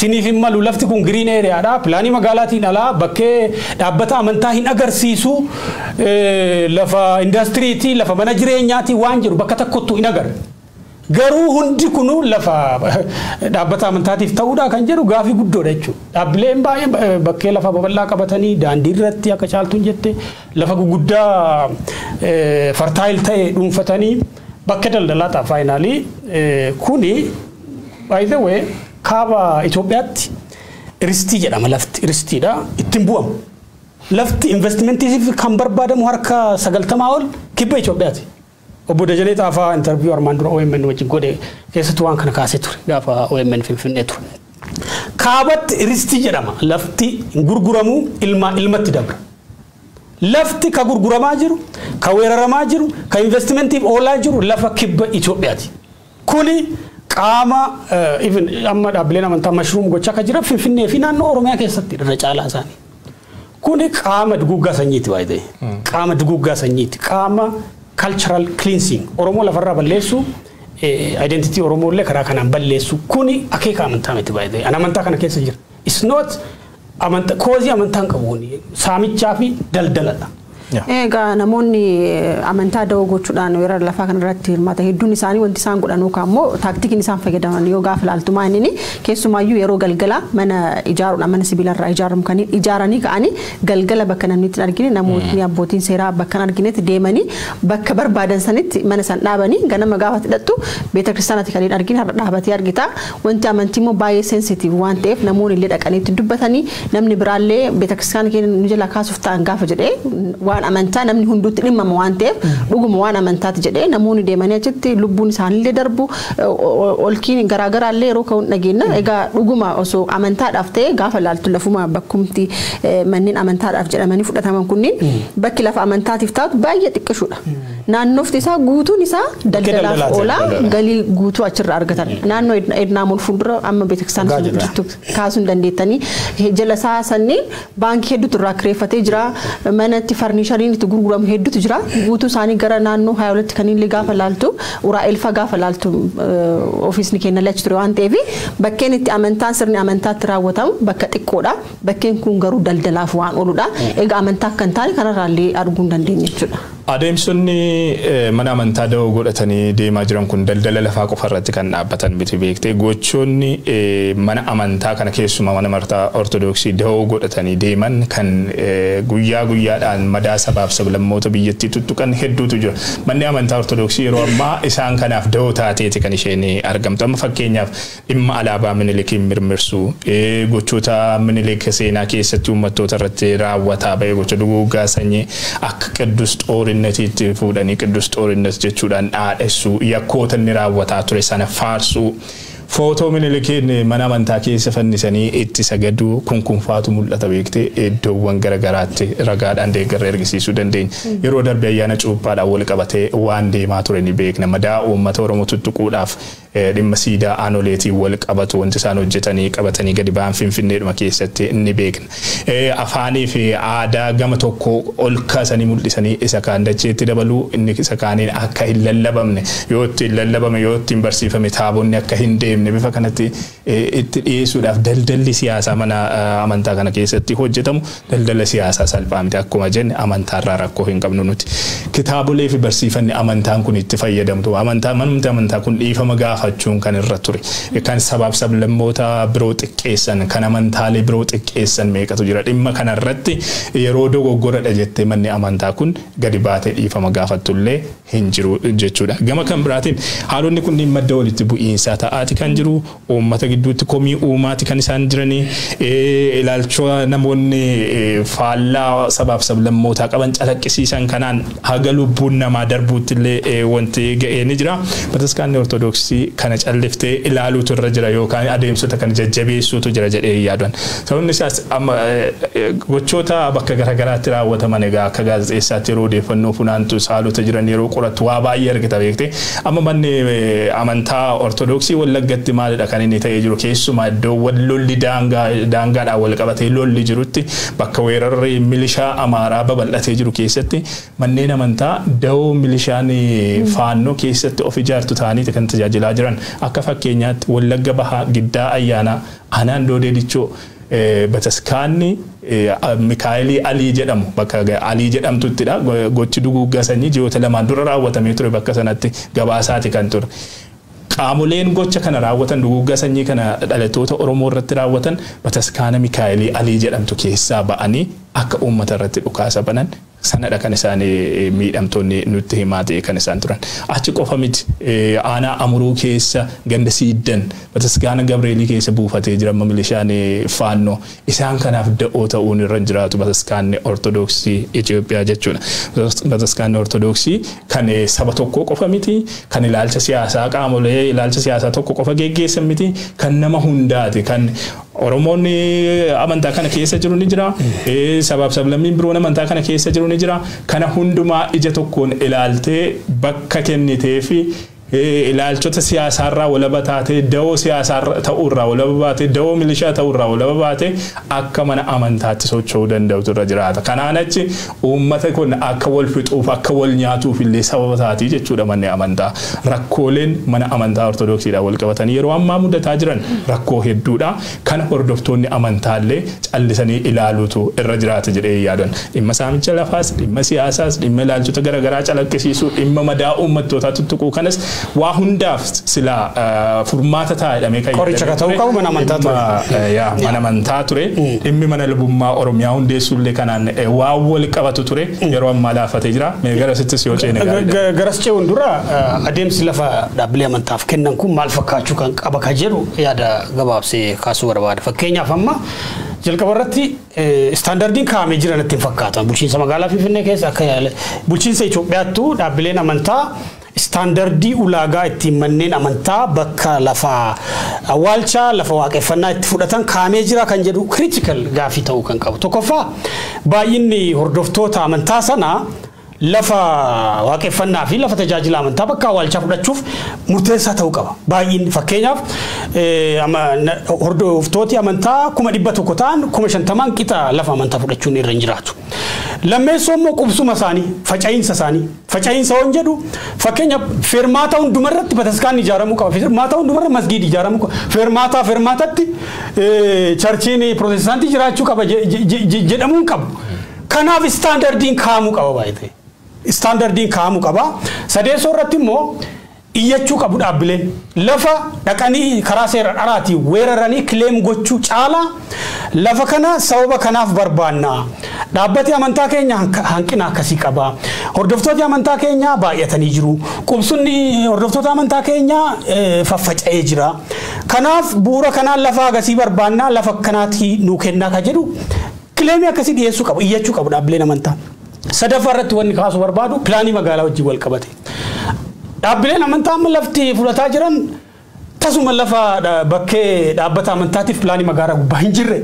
siniif hin malu lafti kun green area dha pilaanii magaalaatiin alaa bakkee dhaabbata amantaa hin agarsiisu lafa industiriitii lafa mana jireenyaati waan jiru bakka tokkottu hin agar garuu hundi kunu lafa dhaabbata amantaatiif ta'uudha kan jedhu gaafii guddoodha jechuudha dhaabbileen baay'ee bakkee lafa babal'aa qabatanii daandii irratti akka caaltuun jette lafa guguddaa fertile ta'e dhuunfatanii bakka daldalaa ta'a faayinaalii kuni by the way kaaba Itoophiyaatti iristii jedhama lafti iristiidha ittiin bu'amu lafti investimentii kan barbaadamu harka 90 ol kibba Itoophiyaati obbo Dajalee Xaafaa interview armaan dura OMN wajjin godhe keessatti waan kana kaasee ture gaafa OMN Finfinnee ture kaabatti iristii jedhama lafti gurguramu ilmatti dabra lafti ka gurguramaa jiru ka weeraramaa jiru ka investimentiif oolaa jiru lafa kibba Itoophiyaati kuni qaama even amma dhaabbileen amantaa mashruum gochaa ka jira Finfinnee fi naannoo Oromiyaa keessatti irra caalaa isaanii kuni qaama duguuggaa sanyiiti waayee qaama duguuggaa sanyiiti qaama cultural cleansing Oromoo lafarraa balleessu identity Oromoo illee karaa kanaan balleessu kuni akeeka amantaa miti waayee amantaa kana keessa jira it's not amantaa koozii amantaan qabuuni saamichaa fi daldaladha. Egaa namoonni amantaa da'oo gochuudhaan weerara lafaa kana irratti hirmaatan hedduun isaanii wanti isaan godhan ammoo taaktikiin isaan fayyadaman yoo gaafa ilaaltumaa inni keessumaayyuu yeroo galgala mana ijaaruudhaan mana sibiilarraa ijaaramu kan ijaaranii ka'anii galgala bakka namni itti argine namootni abbootiin seeraa bakka arginetti deemanii bakka barbaadan sanitti mana san dhaabanii ganama gaafa hidhattu beeta kiristaanaatti kan argine har'a dhaabatee argita wanti amantii immoo baay'ee sensitive waan ta'eef namoonni illee dhaqaniitti dubbatanii namni biraallee beeta kiristaana keenya nu jala kaasuuf ta'an gaafa jedhee waan amantaa namni hunduutti dhimmama waan ta'eef dhuguma waan amantaati jedhee namoonni deemanii achitti lubbuun isaaniillee darbu olkiin garaagaraallee yeroo ka'uun dhageenya egaa dhuguma osoo amantaadhaaf ta'e gaafa ilaaltu lafuma bakkumti manneen amantaadhaaf jedhamanii fudhataman kunniin bakki lafa amantaatiif taatu baay'ee xiqqishuudha naannoofti isaa guutuun isaa daldalaaf oola galii guutuu achirraa argatan naannoo ednaamuun fuuldura amma beeksisan jirtu kaasuun dandeettanii jala isaa sanniin baankii hedduutu irraa kireeffatee jira manatti farnisharii itti gurguramu hedduutu jira guutuu isaanii gara naannoo 22 kan illee gaafa laaltu uraa elfa gaafa laaltu ofiisni keenya lachi ture waan ta'eef bakkeen itti amantaan sirni amantaatti raawwatamu bakka xiqqoodha bakkeen kun garuu daldalaaf waan ooludha egaa amantaa kan taane kanarraallee arguu dandeenya jechuudha. Adeemsonni mana amantaa da'oo godhatanii deemaa jiran kun daldala lafaa qofa irratti kan dhaabbatan miti beektee gochoonni mana amantaa kana keessumaa mana amantaa ortodoksii da'oo godhatanii deeman kan guyyaa guyyaadhaan madaa sabaaf sablammoota biyyattii tuttuqan hedduutu jira. Manni amantaa ortodoksii yeroo ammaa isaan kanaaf da'oo taateeti kan isheen argamtu. Amma fakkeenyaaf dhimma alaabaa Minilikiin mirmirsu gochoota Minilik seenaa keessatti uummattoota irratti raawwataa ba'e gocha duguuggaa sanyii akka Qidduus Xoorinneetiitti fuudhanii Qidduus Xoorinnet jechuudhaan dhaadhessuu yakkoota inni raawwataa ture sana faarsuu footoo Minilikiin mana amantaa keessa fannisanii itti sagaduu kunkunfaatu mul'ata beektee iddoowwan garagaraatti ragaadhaan deeggarra ergisiisuu dandeenya yeroo darbe ayyaana cuuphaadhaan wal qabatee waan deemaa ture ni beekna madaa uummata Oromoo tuttuquudhaaf dhimma siidaa aanoleetiin wal qabatu wanti isaan hojjetanii qabatanii gadi ba'an Finfinneedhuma keessatti ni beekna afaanii fi aadaa gama tokko ol kaasanii mul'isanii isa kaan dacheetti dabaluu inni isa kaaniin akka hin lallabamne yoo itti lallabame yoo itti barsiifame taabonni akka hin deemne bifa kanatti itti dhiyeessuudhaaf daldalli siyaasaa mana amantaa kana keessatti hojjetamu daldala siyaasaa salphaa miti akkuma jenne amantaarraa rakkoo hin qabnu nuti kitaabolee fi barsiifanni amantaan kun itti fayyadamtu manumti amantaa kun dhiifama gaafachuun kan irra ture kan sabaaf sablammoota biroo xiqqeessan kan amantaalee biroo xiqqeessan meeqatu jira dhimma kanarratti yeroo dogoggoradha jettee manni amantaa kun gadi baatee dhiifama gaafattullee hin jiru jechuudha gama kan biraatiin haalonni kunniin madda walitti bu'iinsaa ta'aati kan jiru uummata gidduutti komii uumaati kan isaan jiranii ilaalcha namoonni faallaa sabaaf sablammootaa qaban calaqqisiisan kanaan haga lubbuun namaa darbuuttillee wanti ga'ee ni jira bataskaanni ortodoksii kana calliftee ilaaluutu irra jira yookaan adeemsota kan jajjabeessuutu jira jedhee yaadan sababni isaas amma gochoota bakka garagaraatti raawwataman egaa akka gaazexeessaatti yeroo odeeffannoo funaantu saalota jiran yeroo qoratu waa baay'ee argita beekte amma manni amantaa ortodoksii Wallaggatti maalidha kan inni ta'ee jiru keessumaa iddoowwan lolli daangaadhaan wal qabatee lolli jirutti bakka weerarri milishaa Amaaraa babal'atee jiru keessatti manneen amantaa da'oo milishaan faannoo keessatti of ijaartu ta'anii kan tajaajilaa jiran jiran akka fakkeenyaatti Wallagga Bahaa Giddaa Ayyaana Aanaan Doodee Dichoo bataskaanni Mikaa'elii Alii jedhamu bakka Alii jedhamtuttidha gochi duguuggaa sanyii ji'oota lamaan dura raawwatamee ture bakka sanatti gabaasaati kan ture. Qaamoleen gocha kana raawwatan duguuggaa sanyii kana dhalattoota Oromoo irratti raawwatan bataskaana Mikaa'elii Alii jedhamtu keessaa ba'anii akka uummata irratti dhukaasa banan sanadha kan isaan miidhamtoonni nutti himaa ta'e kan isaan turan. Achi qofa miti aanaa Amuruu keessa ganda Siiddan bataskaana Gabreelii keessa buufatee jira milishaan faannoo isaan kanaaf da'oo ta'uun irra jiraatu bataskaanni Ortodoksii Itoophiyaa jechuudha. Bataskaanni Ortodoksii kan saba tokko qofa miti kan ilaalcha siyaasaa qaamolee ilaalcha siyaasaa tokko qofa geggeessan miti kan nama hundaati kan Oromoonni amantaa kana keessa jiru ni jira sabab sablammiin biroon amantaa kana keessa jiru ni jira kana hundumaa ija tokkoon ilaaltee bakka kennitee fi ilaalchota siyaasaarraa walaba taatee da'oo siyaasaa ta'urraa walaba baatee da'oo milishaa ta'urraa walaba baatee akka mana amantaatti socho'uu danda'utu irra jiraata. Kanaan achi uummata kun akka wal fixuuf akka wal nyaatuuf illee sababa taatii jechuudha manni amantaa. Rakkooleen mana amantaa Ortodoksiidhaan wal qabatanii yeroo ammaa mudataa jiran rakkoo hedduudha. Kana hordoftoonni amantaallee callisanii ilaaluutu irra jiraata jedhee yaadan. Dhimma saamicha lafaas, dhimma siyaasaas, dhimma ilaalchota garaagaraa calaqqisiisuu, dhimma madaa uummattootaa tuttuquu kanas waa hundaaf sila furmaata taa'edhamee kan qoricha ka ta'uu qabu mana amantaa ture. Mana amantaa ture dhimmi mana lubummaa Oromiyaa hundeessuullee kanaan waa wal qabatu ture yeroo ammaa laafatee jira. Mee garasittis yoo ceene gaariidha. Garas ce'uun dura adeemsi lafa dhaabbilee amantaaf kennan kun maal fakkaachuu kan qaba ka jedhu yaada gabaabsee kaasuu barbaada. Fakkeenyaaf amma jalqaba irratti istaandardiin kaa'amee jiran ittiin fakkaatan bulchiinsa magaalaa Finfinnee keessa akka bulchiinsa Itoophiyaattu dhaabbileen amantaa standardii ulaagaa ittiin manneen amantaa bakka lafa awwaalchaa lafa waaqeffannaa itti fudhatan kaa'amee jira kan jedhu critical gaafii ta'uu kan qabu. Tokkoffaa baay'inni hordoftoota amantaa sanaa lafa waaqeffannaa fi lafa tajaajila amantaa bakka awwaalchaa fudhachuuf murteessaa ta'uu qaba. Baay'inni fakkeenyaaf hordoftooti amantaa 100 ta'an 50 qixa lafa amantaa fudhachuun irra hin jiraatu. Lammeessoo immoo qubsuma isaanii faca'iinsa waan jedhu fakkeenyaaf fermaata hundumarratti bataskaanni ijaaramuu qaba. Fermaata hundumarra masgiidi ijaaramuu qaba. Fermaatatti charchiin Protestaantii jiraachuu qaba jedhamuun qabu. Kanaaf istaandardiin kaa'amuu qaba baay'ee. Istaandardiin kaa'amuu qaba. Sadeessoo irratti immoo iyyachuu qabu dhaabbileen lafa dhaqanii karaa seera dharaatii weeraranii kileem gochuu caala lafa kana sababa kanaaf barbaanna. Dhaabbati amantaa keenya hanqina akkasii qaba. Hordoftooti amantaa keenya baay'atanii jiru. Qubsunni hordoftoota amantaa keenya faffaca'ee jira. Kanaaf bu'uura kanaan lafa agasii barbaanna lafa kanaatti nuu kennaa ka jedhu kileemii akkasii dhiyeessuu qabu iyyachuu qabu dhaabbileen amantaa. Sadaffaa irratti wanni kaasuu barbaadu pilaanii magaalaa wajjin wal qabate. Dhaabbileen amantaa amma lafti fudhataa jiran tasuma lafa bakkee dhaabbata amantaatiif pilaanii magaalaa gubbaa hin jirre.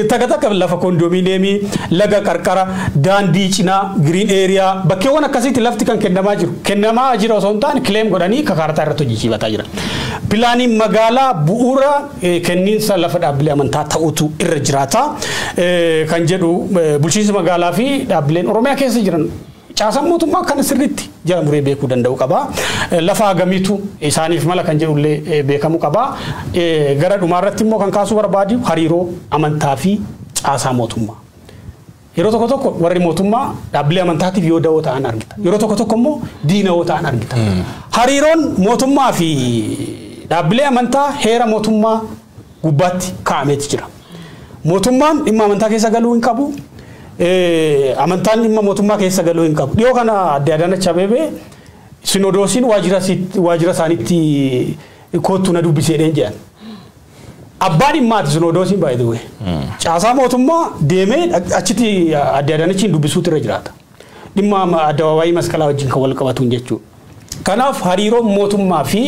Takka lafa kondominiyeemii laga qarqara daandii cinaa green area bakkeewwan akkasiitti lafti kan kennamaa jiru. Kennamaa jira osoo hin taane kileem godhanii kaartaa irratti hojjechiifataa jiran. Pilaanii magaalaa bu'uura kenniinsa lafa dhaabbilee amantaa ta'utu irra jiraata. Kan jedhu bulchiinsa magaalaa fi dhaabbileen Oromiyaa keessa jiran caasan mootummaa kan sirriitti jala muree beekuu danda'u qaba. Lafa agamiitu isaaniif mala kan jedhullee beekamuu qaba. Gara dhumaarratti immoo kan kaasuu barbaadu hariiroo amantaa fi caasaa mootummaa. Yeroo tokko warri mootummaa dhaabbilee amantaatiif yoo da'oo ta'an argita. Yeroo tokko immoo diinawoo ta'an argita. Hariiroon mootummaa fi dhaabbilee amantaa heera mootummaa gubbaatti kaa'ameeti jira. Mootummaan dhimma amantaa keessa galuu hin qabu. Amantaan dhimma mootummaa keessa galuu hin qabu. Dhiyoo kana Aadde Adaanach Abeebee sinodoosiin waajjira isaaniitti kootu na dubbiseedheen jedhan. Abbaan dhimmaati sinodoosiin by the way. Caasaa mootummaa deemee achitti Aadde Adaanachiin dubbisuutu irra jiraata. Dhimma addabaabaayii masqalaa wajjin kan wal qabatuun jechuudha. Kanaaf hariiroon mootummaa fi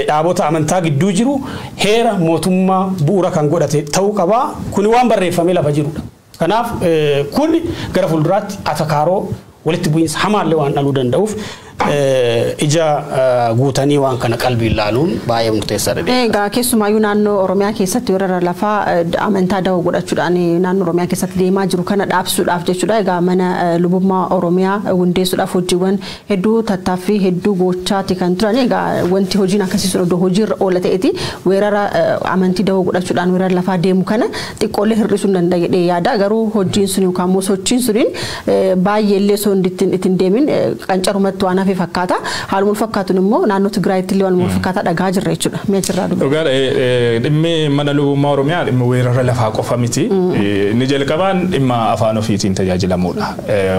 dhaabota amantaa gidduu jiru heera mootummaa bu'uura kan godhate ta'uu qaba. Kuni waan barreeffamee lafa jirudha. Kanaaf kun gara fuulduraatti atakaaroo walitti bu'iinsa hamaallee waan dhaluu danda'uuf ija guutanii waan kana qalbii ilaaluun baay'ee murteessaadha. Egaa keessumaayyuu naannoo Oromiyaa keessatti weerara lafaa amantaa dawoo godhachuudhaan naannoo Oromiyaa keessatti deemaa jiru kana dhaabsuudhaaf jechuudha. Egaa mana lubummaa Oromiyaa hundeessuudhaaf hojiiwwan hedduu tattaaffii hedduu gochaati kan turan. Egaa wanti hojiin akkasii sun iddoo hojiirra oola ta'eeti weerara amantii dawoo godhachuudhaan weerara lafaa deemu kana xiqqoolee hir'isuu hin danda'e yaada. Garuu hojiin sun yookaan immoo sochiin suniin baay'ee illee osoo ittiin deemin qancarumatti waan hafe fakkaata. Haaluma fakkaatuun immoo naannoo Tigraayitti illee waan fakkaata dhagaa jirra jechuudha. Mee jirraa dubbii. Dhugaadha dhimmi mana lubummaa Oromiyaa dhimmi weerara lafaa qofa miti. Inni jalqabaan dhimma afaan ofiitiin tajaajilamuudha.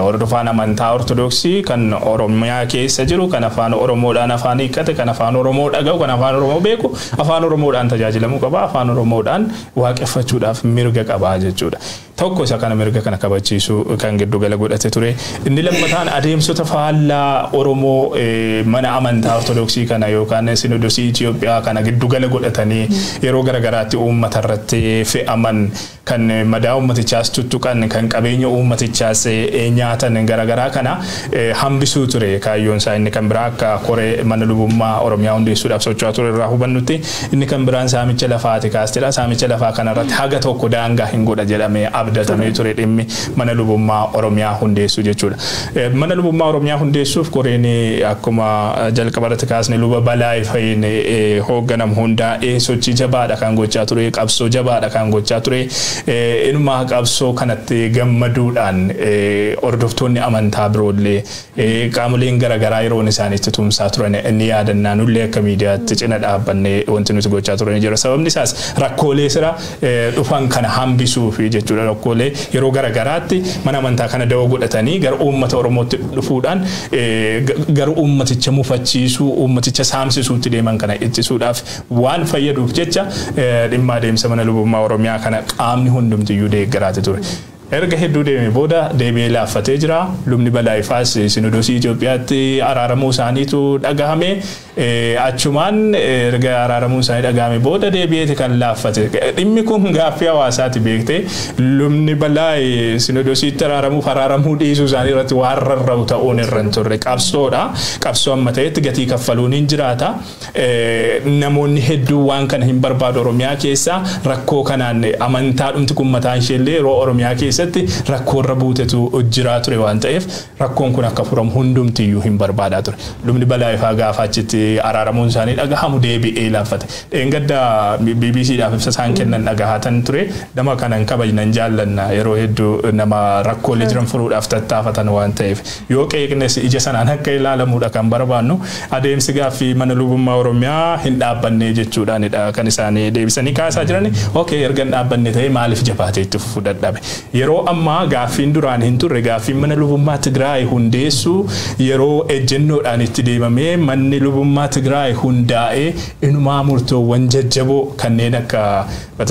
Hordofaan amantaa Ortodoksii kan Oromiyaa keessa jiru kan afaan Oromoodhaan afaan hiikkate kan afaan Oromoo dhaga'u kan afaan Oromoo beeku afaan Oromoodhaan tajaajilamuu qaba. Afaan Oromoodhaan waaqeffachuudhaaf mirga qaba jechuudha. Tokko isa kana mirga kana kabachiisu kan giddu gala godhate ture. Inni lammataan adeemsota faallaa Oromoo mana amantaa Ortodoksii kana yookaan Sinodosii Itoophiyaa kana giddu gala godhatanii yeroo garagaraatti uummata irratti fe'aman kan madaa uummatichaas tuttuqan kan qabeenya uummatichaas nyaatan garagaraa kana hambisuu ture kaayyoon isaa inni kan biraa akka koree mana lubummaa Oromiyaa hundeessuudhaaf socho'aa ture irraa hubannutti inni kan biraan saamicha lafaati kaastedha. Saamicha lafaa kanarratti haga tokko daangaa hin godha jedhamee abdatamee ture dhimmi mana lubummaa Oromiyaa hundeessuu jechuudha. Mana lubummaa Oromiyaa hundeessuuf koreen akkuma jalqabarratti kaasne luba balaa fayin hoogganam hundaa'ee sochii jabaadha kan gochaa ture qabsoo jabaadha kan gochaa ture. Inuma qabsoo kanatti gammaduudhaan hordoftoonni amantaa biroollee qaamoleen garagaraa yeroon isaaniitti tumsaa turan inni yaadannaa nullee akka miidiyaatti cina dhaabbannee wanti nuti gochaa turan jira. Sababni isaas rakkoolee sira dhufan kana hambisuuf jechuudha. Rakkoolee yeroo garagaraatti mana amantaa kana dawoo godhatanii gara uummata Oromootti dhufuudhaan gara uummaticha mufachiisuu uummaticha saamsisuutti deeman kana ittisuudhaaf waan fayyaduuf jecha dhimma adeemsa mana lubummaa Oromiyaa kana qaamni hundumtiyyuu deeggaraati ture. Erga hedduu deemee booda deebi'ee laaffatee jira. Lubni balaa'ifaas Sinodosii Itoophiyaatti araaramuu isaaniitu dhagahame. Achumaan erga araaramuu isaanii dhagahame booda deebi'eeti kan laaffate. Dhimmi kun gaaffii hawaasaati beektee lubni balaa'i Sinodosiitti araaramuu dhiisuu isaanii irratti waan rarra'u ta'uun irra hin turre qabsoodha. Qabsoo amma ta'etti gatii kaffaluun hin jiraata. Namoonni hedduu waan kana hin barbaadu Oromiyaa keessa rakkoo kanaan amantaa dhumti kun mataan isheellee yeroo Oromiyaa keessa rakkoorra buutetu jira ture waan ta'eef rakkoon kun akka furamu hundumtiyyuu hin barbaadaa ture. Lubni balaa'ifaa gaafa achitti araaramuun isaanii dhagahamu deebi'ee laaffate. Dheengadda BBCdhaaf ibsa isaan kennan dhagahatan ture. Nama kanan kabajnan jaallanna yeroo hedduu nama rakkoolee jiran furuudhaaf tattaafatan waan ta'eef yoo qeeqnes ija sanaan akka ilaalamuudha kan barbaannu adeemsi gaaffii mana lubummaa Oromiyaa hin dhaabbanne jechuudhaanidha kan isaanii deebisanii kaasaa jirani. Okay erga hin dhaabbanne ta'e maaliif jabaatee itti fufuu dadhabe? Yeroo ammaa gaaffiin duraan hin turre gaaffiin mana lubummaa Tigraay hundeessuu yeroo ejjennoodhaan itti deemamee manni lubummaa Tigraay hundaa'ee inumaa murtoowwan jajjaboo kanneen akka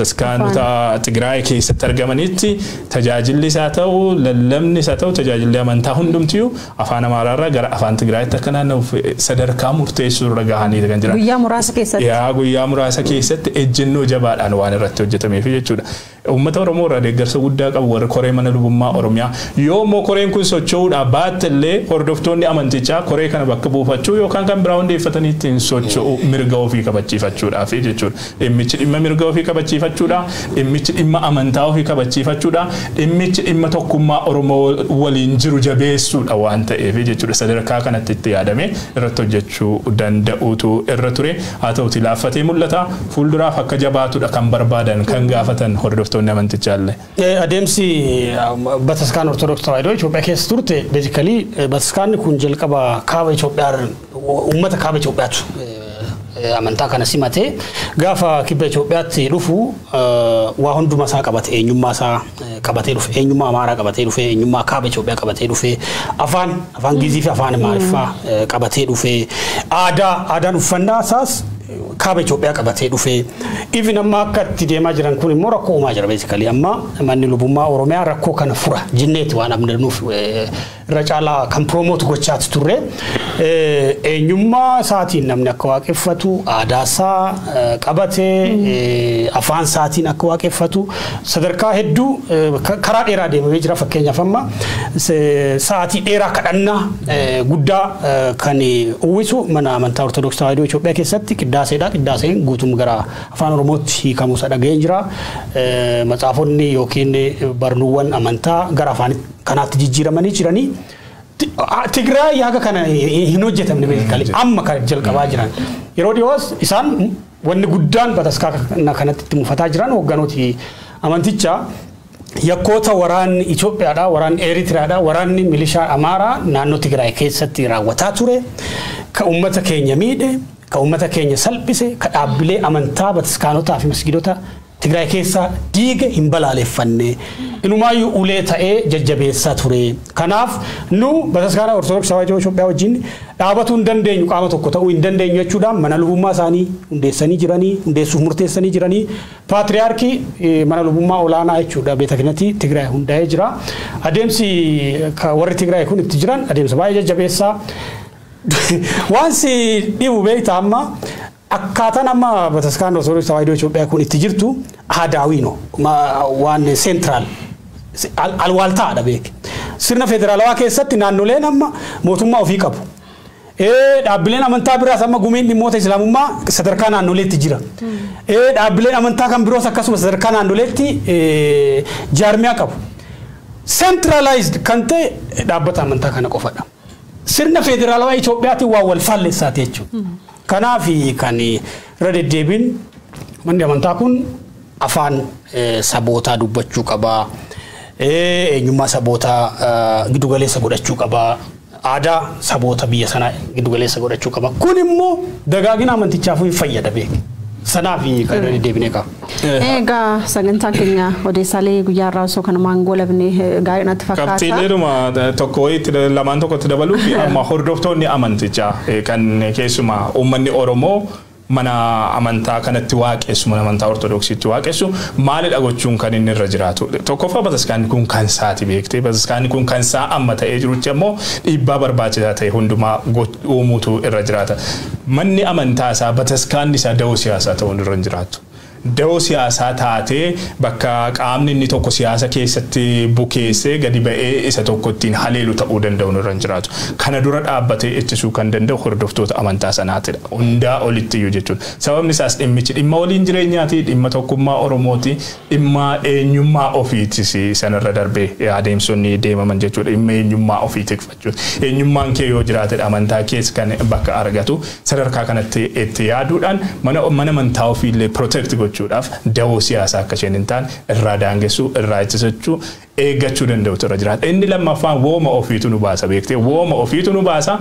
bataskaanota Tigraay keessatti argamanitti tajaajilli isaa ta'u lallabni isaa ta'u tajaajilli amantaa hundumtiyyuu afaan Amaaraarraa gara afaan Tigraayitti akka naanna'uuf sadarkaa murteessuu irra gahanii kan jiran. Guyyaa muraasa keessatti. Guyyaa muraasa keessatti ejjennoo jabaadhaan waan irratti hojjetameef jechuudha. Uummata Oromoo irraa deeggarsa guddaa qabu warra koree mana lubummaa Oromiyaa. Yoo immoo koreen kun socho'uudhaaf baattellee hordoftoonni amantichaa koree kana bakka buufachuu yookaan kan biraa hundeeffatanii ittiin socho'u mirga ofii kabachiifachuudhaaf jechuudha. Dhimmichi dhimma mirga ofii kabachiifachuudha. Dhimmichi dhimma amantaa ofii kabachiifachuudha. Dhimmichi dhimma tokkummaa Oromoo waliin jiru jabeessuudha waan ta'eef jechuudha. Sadarkaa kanatti itti yaadamee irratti hojjechuu danda'uutu irra ture. Haa ta'uti laaffatee mul'ata. Fuulduraaf akka jabaatudha kan barbaadan kan gaafatan hordoftoonni amantichaalle. Adeemsi bataskaan Ortodoksii Tawaahidoo Itoophiyaa keessa turte basically bataskaanni kun jalqaba kaaba Itoophiyaa uummata kaaba Itoophiyaatu amantaa kana simatee gaafa kibba Itoophiyaatti dhufu waa hunduma isaa qabate eenyummaa isaa qabatee dhufe eenyummaa Amaaraa qabatee dhufe eenyummaa kaaba Itoophiyaa qabatee dhufe afaan Gizii fi afaan Amaariffaa qabatee dhufe aadaan uffannaa isaas kaaba Itoophiyaa qabatee dhufe even amma akka itti deemaa jiran kun immoo rakkoo uumaa jira basically amma manni lubummaa Oromiyaa rakkoo kana fura jinneeti waan abdannuuf caalaa kan promote gochaati turre eenyummaa isaatiin namni akka waaqeffatu aadaa isaa qabatee afaan isaatiin akka waaqeffatu sadarkaa hedduu karaa dheeraa deemee jira fakkeenyaaf amma sa'aatii dheeraa kadhannaa guddaa kan uwwisu mana amantaa Ortodoksii Tawaahidoo Itoophiyaa keessatti qidaaseedha. Qidaaseen guutum gara afaan Oromootti hiikamu dhaga'een jira. Matsaafonni yookiin barnoowwan amantaa gara afaan kanaatti jijjiiramanii jiranii Tigraay yaaga kana hin hojjetamne beekali amma kan jalqabaa jiran yeroo dhiyoos isaan wanni guddaan bataskaa kanatti itti mufataa jiran hoogganooti amantichaa yakkoota waraanni Itoophiyaadha waraanni Eritiraadha waraanni milishaa Amaaraa naannoo Tigraay keessatti raawwataa ture ka uummata keenya miidhe ka uummata keenya salphise ka dhaabbilee amantaa bataskaanotaa fi masgidota Tigraay keessa diiga hin balaaleffanne inumaayyuu ulee ta'ee jajjabeessaa ture. Kanaaf nu bataskaana Ortodoksii Tawaahidoo Itoophiyaa wajjin dhaabatu hin dandeenyu qaama tokko ta'uu hin dandeenyu jechuudhaan mana lubummaa isaanii hundeessanii jiranii hundeessuuf murteessanii jiranii paatriyaarkii mana lubummaa olaanaa jechuudha beeta kanatti Tigraay hundaa'ee jira. Adeemsi warri Tigraay kun itti jiran adeemsa baay'ee jajjabeessaa waansi dhibu beektaa amma akkaataan amma bataskaana Ortodoksii Tawaahidoo Itoophiyaa kun itti jirtu aadaawino waan central alwaaltaadha beek sirna federaalawaa keessatti naannoleen amma mootummaa ofii qabu dhaabbileen amantaa biraas amma gumiin dhimmoota islaamummaa sadarkaa naannoleetti jira dhaabbileen amantaa kan biroos akkasuma sadarkaa naannoleetti jaarmiyaa qabu centralized kan ta'e dhaabbata amantaa kana qofadha sirna federaalawaa Itoophiyaatiin waa wal faalleessaati jechuudha. Kanaafi kan reddeebiin manni amantaa kun afaan sabootaa dubbachuu qaba eenyummaa sabootaa gidugaleessa godhachuu qaba aadaa saboota biyya sanaa gidugaleessa godhachuu qaba kun immoo dagaagina amantichaaf fayyada beek sanaafi kan reddeebinee qaba. Egaa sagantaa keenya odeessaalee guyyaa irraa osoo kana maangolabne gaarii natti fakkaata. Qabxiileedhuma tokko wayiitti lamaan tokkotti dabaluu fi amma hordoftoonni amantichaa kan keessumaa uummanni Oromoo mana amantaa kanatti waaqessu mana amantaa Ortodoksiitti waaqessu maalidha gochuun kan inni irra jiraatu. Tokkoffaa bataskaanni kun kan saati beektee bataskaanni kun kan saa amma ta'ee jirutti ammoo dhiibbaa barbaachisaa ta'e hundumaa uumuutu irra jiraata. Manni amantaa isaa bataskaanni isaa da'oo siyaasaa ta'uun irra jiraatu. Da'oo siyaasaa taatee bakka qaamni inni tokko siyaasa keessatti bukeessee gadi ba'ee isa tokko ittiin haleelu ta'uu danda'u irra jiraatu. Kana dura dhaabbatee ittisuu kan danda'u hordoftoota amantaa sanaatidha. Hundaa olitti iyyuu jechuudha. Sababni isaas dhimmichi dhimma waliin jireenyaati, dhimma tokkummaa Oromooti, dhimma eenyummaa ofiitis sanarra darbee adeemsonni deemaman jechuudha. Dhimma eenyummaa ofii tikfachuudha. Eenyummaan kee yoo jiraatedha amantaa keessa kan bakka argatu sadarkaa kanatti itti yaaduudhaan mana amantaa ofiillee protect gochuudhaaf da'oo siyaasaa akka isheen hin taane irraa daangessuu irraa ittisachuu eeggachuu danda'utu irra jiraata. Inni lammaffaan wooma ofiitu nu baasa beektee wooma ofiitu nu baasa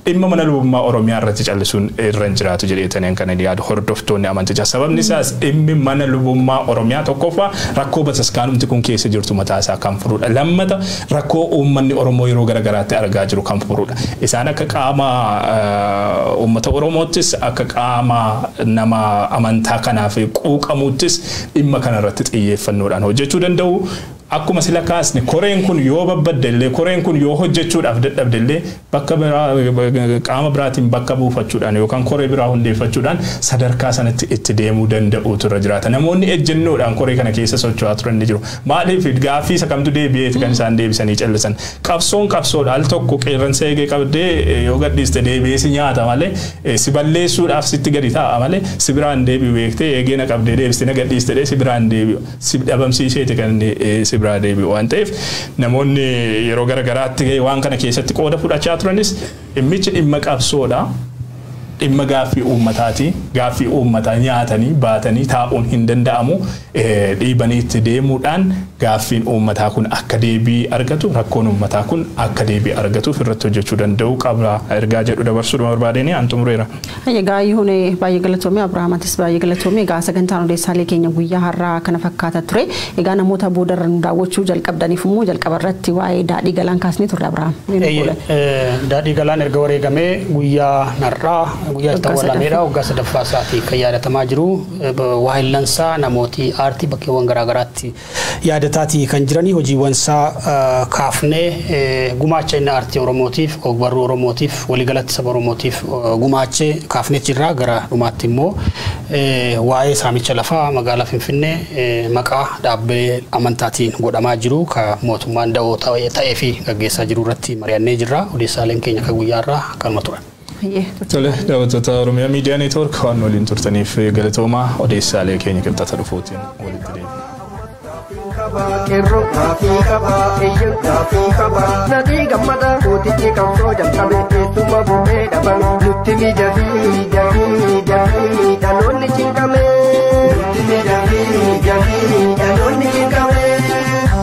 dhimma mana lubummaa Oromiyaa irratti callisuun irra hin jiraatu jedheetaniin kan yaadu hordoftoonni amantichaa. Sababni isaas dhimmi mana lubummaa Oromiyaa tokkoffaa rakkoo bataskaanumti kun keessa jirtu mataa isaa kan furudha. Lammata rakkoo uummanni Oromoo yeroo garagaraatti argaa jiru kan furudha. Isaan akka qaama uummata Oromoottis akka qaama nama amantaa kanaaf quuqamuuttis dhimma kanarratti xiyyeeffannoodhaan hojjechuu danda'u. Akkuma sila kaasne koreen kun yoo babbaddellee koreen kun yoo hojjechuudhaaf dadhabdellee bakka qaama biraatiin bakka buufachuudhaan yookaan koree biraa hundeeffachuudhaan sadarkaa sanatti itti deemuu danda'uutu irra jiraata. Namoonni ejjennoodhaan koree kana keessa socho'aa turan ni jiru. Maaliif gaaffii isa kamtu deebi'eeti kan isaan deebisanii callisan. Qabsoon qabsoodha al tokko qeerransa eegee qabdee yoo gadhiiste deebi'ee si nyaata malee si balleessuudhaaf sitti gadi taa'a malee si biraan deebi'u beektee eegee na qabdee deebiste na gadhiiste si biraan deebi'u si dhabamsiiseeti kan Sibraa deebi'u waan ta'eef namoonni yeroo garagaraatti waan kana keessatti qooda fudhachaa turanis dhimmichi dhimma qabsoodha. Dhimma gaaffii uummataati. Gaaffii uummataa nyaatanii baatanii taa'uun hin danda'amu. Dhiibanii itti deemuudhaan gaaffiin uummataa kun akka deebii argatu rakkoon uummataa kun akka deebii argatuuf irratti hojjechuu danda'u qaba. Ergaa jedhu dabarsuudhaan barbaadanii an xumureera. Egaa yihuun baay'ee galatoomii Abrahaamatis baay'ee galatoomii egaa sagantaan odeessaalee keenya guyyaa har'aa kana fakkaata ture. Egaa namoota boodarra nu daawwachuu jalqabdaniif immoo jalqaba irratti waa'ee daadhii galaan kaasnee turre Abrahaam. Daadhii galaan erga wareegamee guyyaa narraa guyyaa tawwalamedha waggaa sadaffaa isaatii kan yaadatamaa jiru waa'illansaa namooti aartii bakkeewwan garaagaraatti yaadatu addataati kan jiranii hojiiwwan isaa kaafnee gumaacha inni aartii Oromootiif ogbarruu Oromootiif waliigalatti saba Oromootiif gumaachee kaafnee jirra gara dhumaatti immoo waa'ee saamicha lafaa magaalaa Finfinnee maqaa dhaabbilee amantaatiin godhamaa jiru ka mootummaan da'oo ta'ee fi gaggeessaa jiru irratti mari'annee jirra odeessaaleen keenya kan guyyaarraa kanuma turan. Tole daawwattoota Oromiyaa Miidiyaa Neetwoork waan waliin turtaniif galatoomaa odeessaalee keenya qixxaata dhufuutiin walitti deemna. Kerro kafi kaba ejen kafi kaba nadi gamada koti kamso jam kabe suma bube daban nutti mi jahi dalonni cinkame nutti mi jahi dalonni cinkame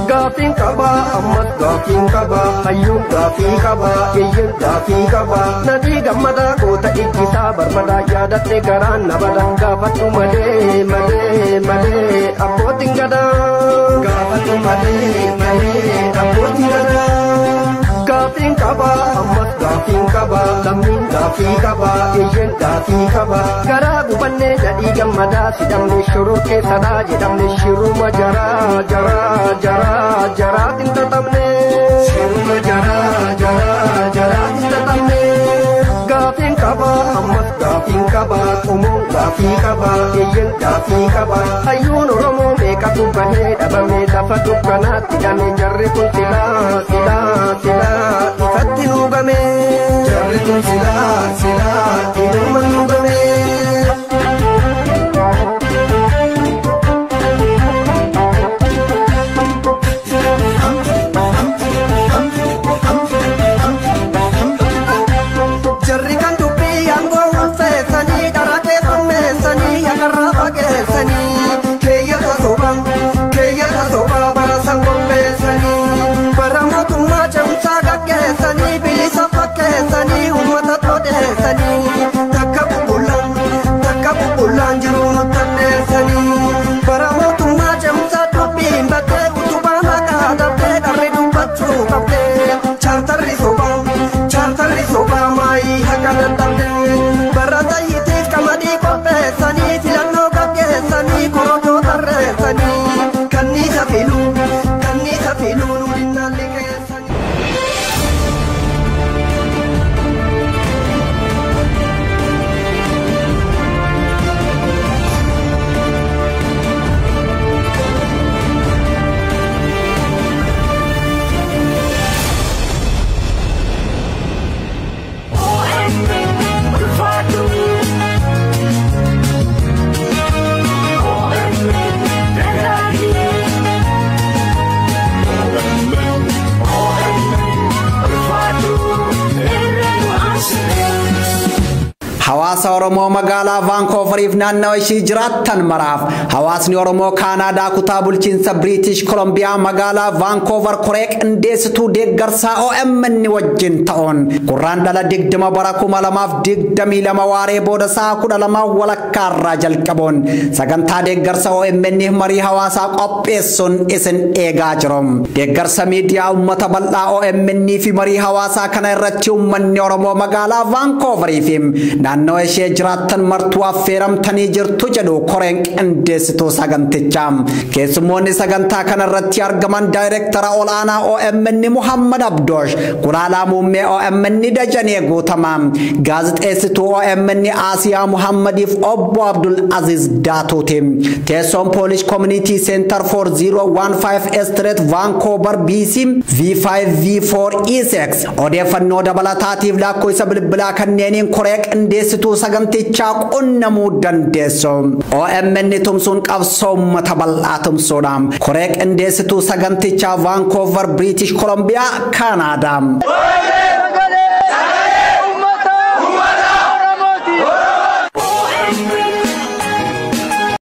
gafin kaba ammat gafin kaba ayyun gafi kaba ejen gafi kaba nadi gamada kota ikkisa barmada yadatte garan nabada gafatu male apotin gada gafatu male apotin gada gafin kaba ammat gafin kaba lamin gafi kaba ejen gafi kaba gara gubanne nadi gamada sidamne shuru ke sada jedamne shiru jara tintatamne shiru jara tintatamne gafin kaba ammat gafin kaba umum gafi kaba ejen gafi kaba ayyun oromo meka tubbane dabame dafa dukkanatti dame jarri kun sila ifatti nugame jarri kun sila inuman nugame Hawaasa Oromoo magaalaa Vancouver naannoo ishii jiraattan maraaf hawaasni Oromoo Kaanaadaa kutaa bulchiinsa British Columbia magaalaa Vancouver koree qindeessituu deeggarsaa OMN wajjin ta'uun gurraandhala 20 bara 2022 waaree booda sa'a 12 walakkaarraa jalqabuun sagantaa deeggarsa OMN marii hawaasaa qopheessuun isin eegaa jiru. Deeggarsa miidiyaa uummata bal'aa OMN fi marii hawaasaa kana irratti uummanni Oromoo magaalaa Vancouver fi naannoo ishee jiraattan martuu affeeramtanii jirtu jedhu koreen qindeessituu sagantichaa. Keessummoonni sagantaa kana irratti argaman daayireektara olaanaa OMN Muhammad Abdoosh, gulaalaa muummee OMN Dajanee Guutamaa, gaazexeessituu OMN Asiyaa Muhammadiif obbo Abdul Aziz Daatuuti. Teessoon Polish Community Center for 015 Street Vancouver BC V5V4E6 odeeffannoo dabalataatiif lakkoofsa bilbilaa kanneeniin koree qindeessituu sagantichaa qunnamuu dandeessu. OMN tumsuun qabsoo uummata bal'aa tumsuudha. Koree qindeessituu sagantichaa Vancouver British Columbia Canada.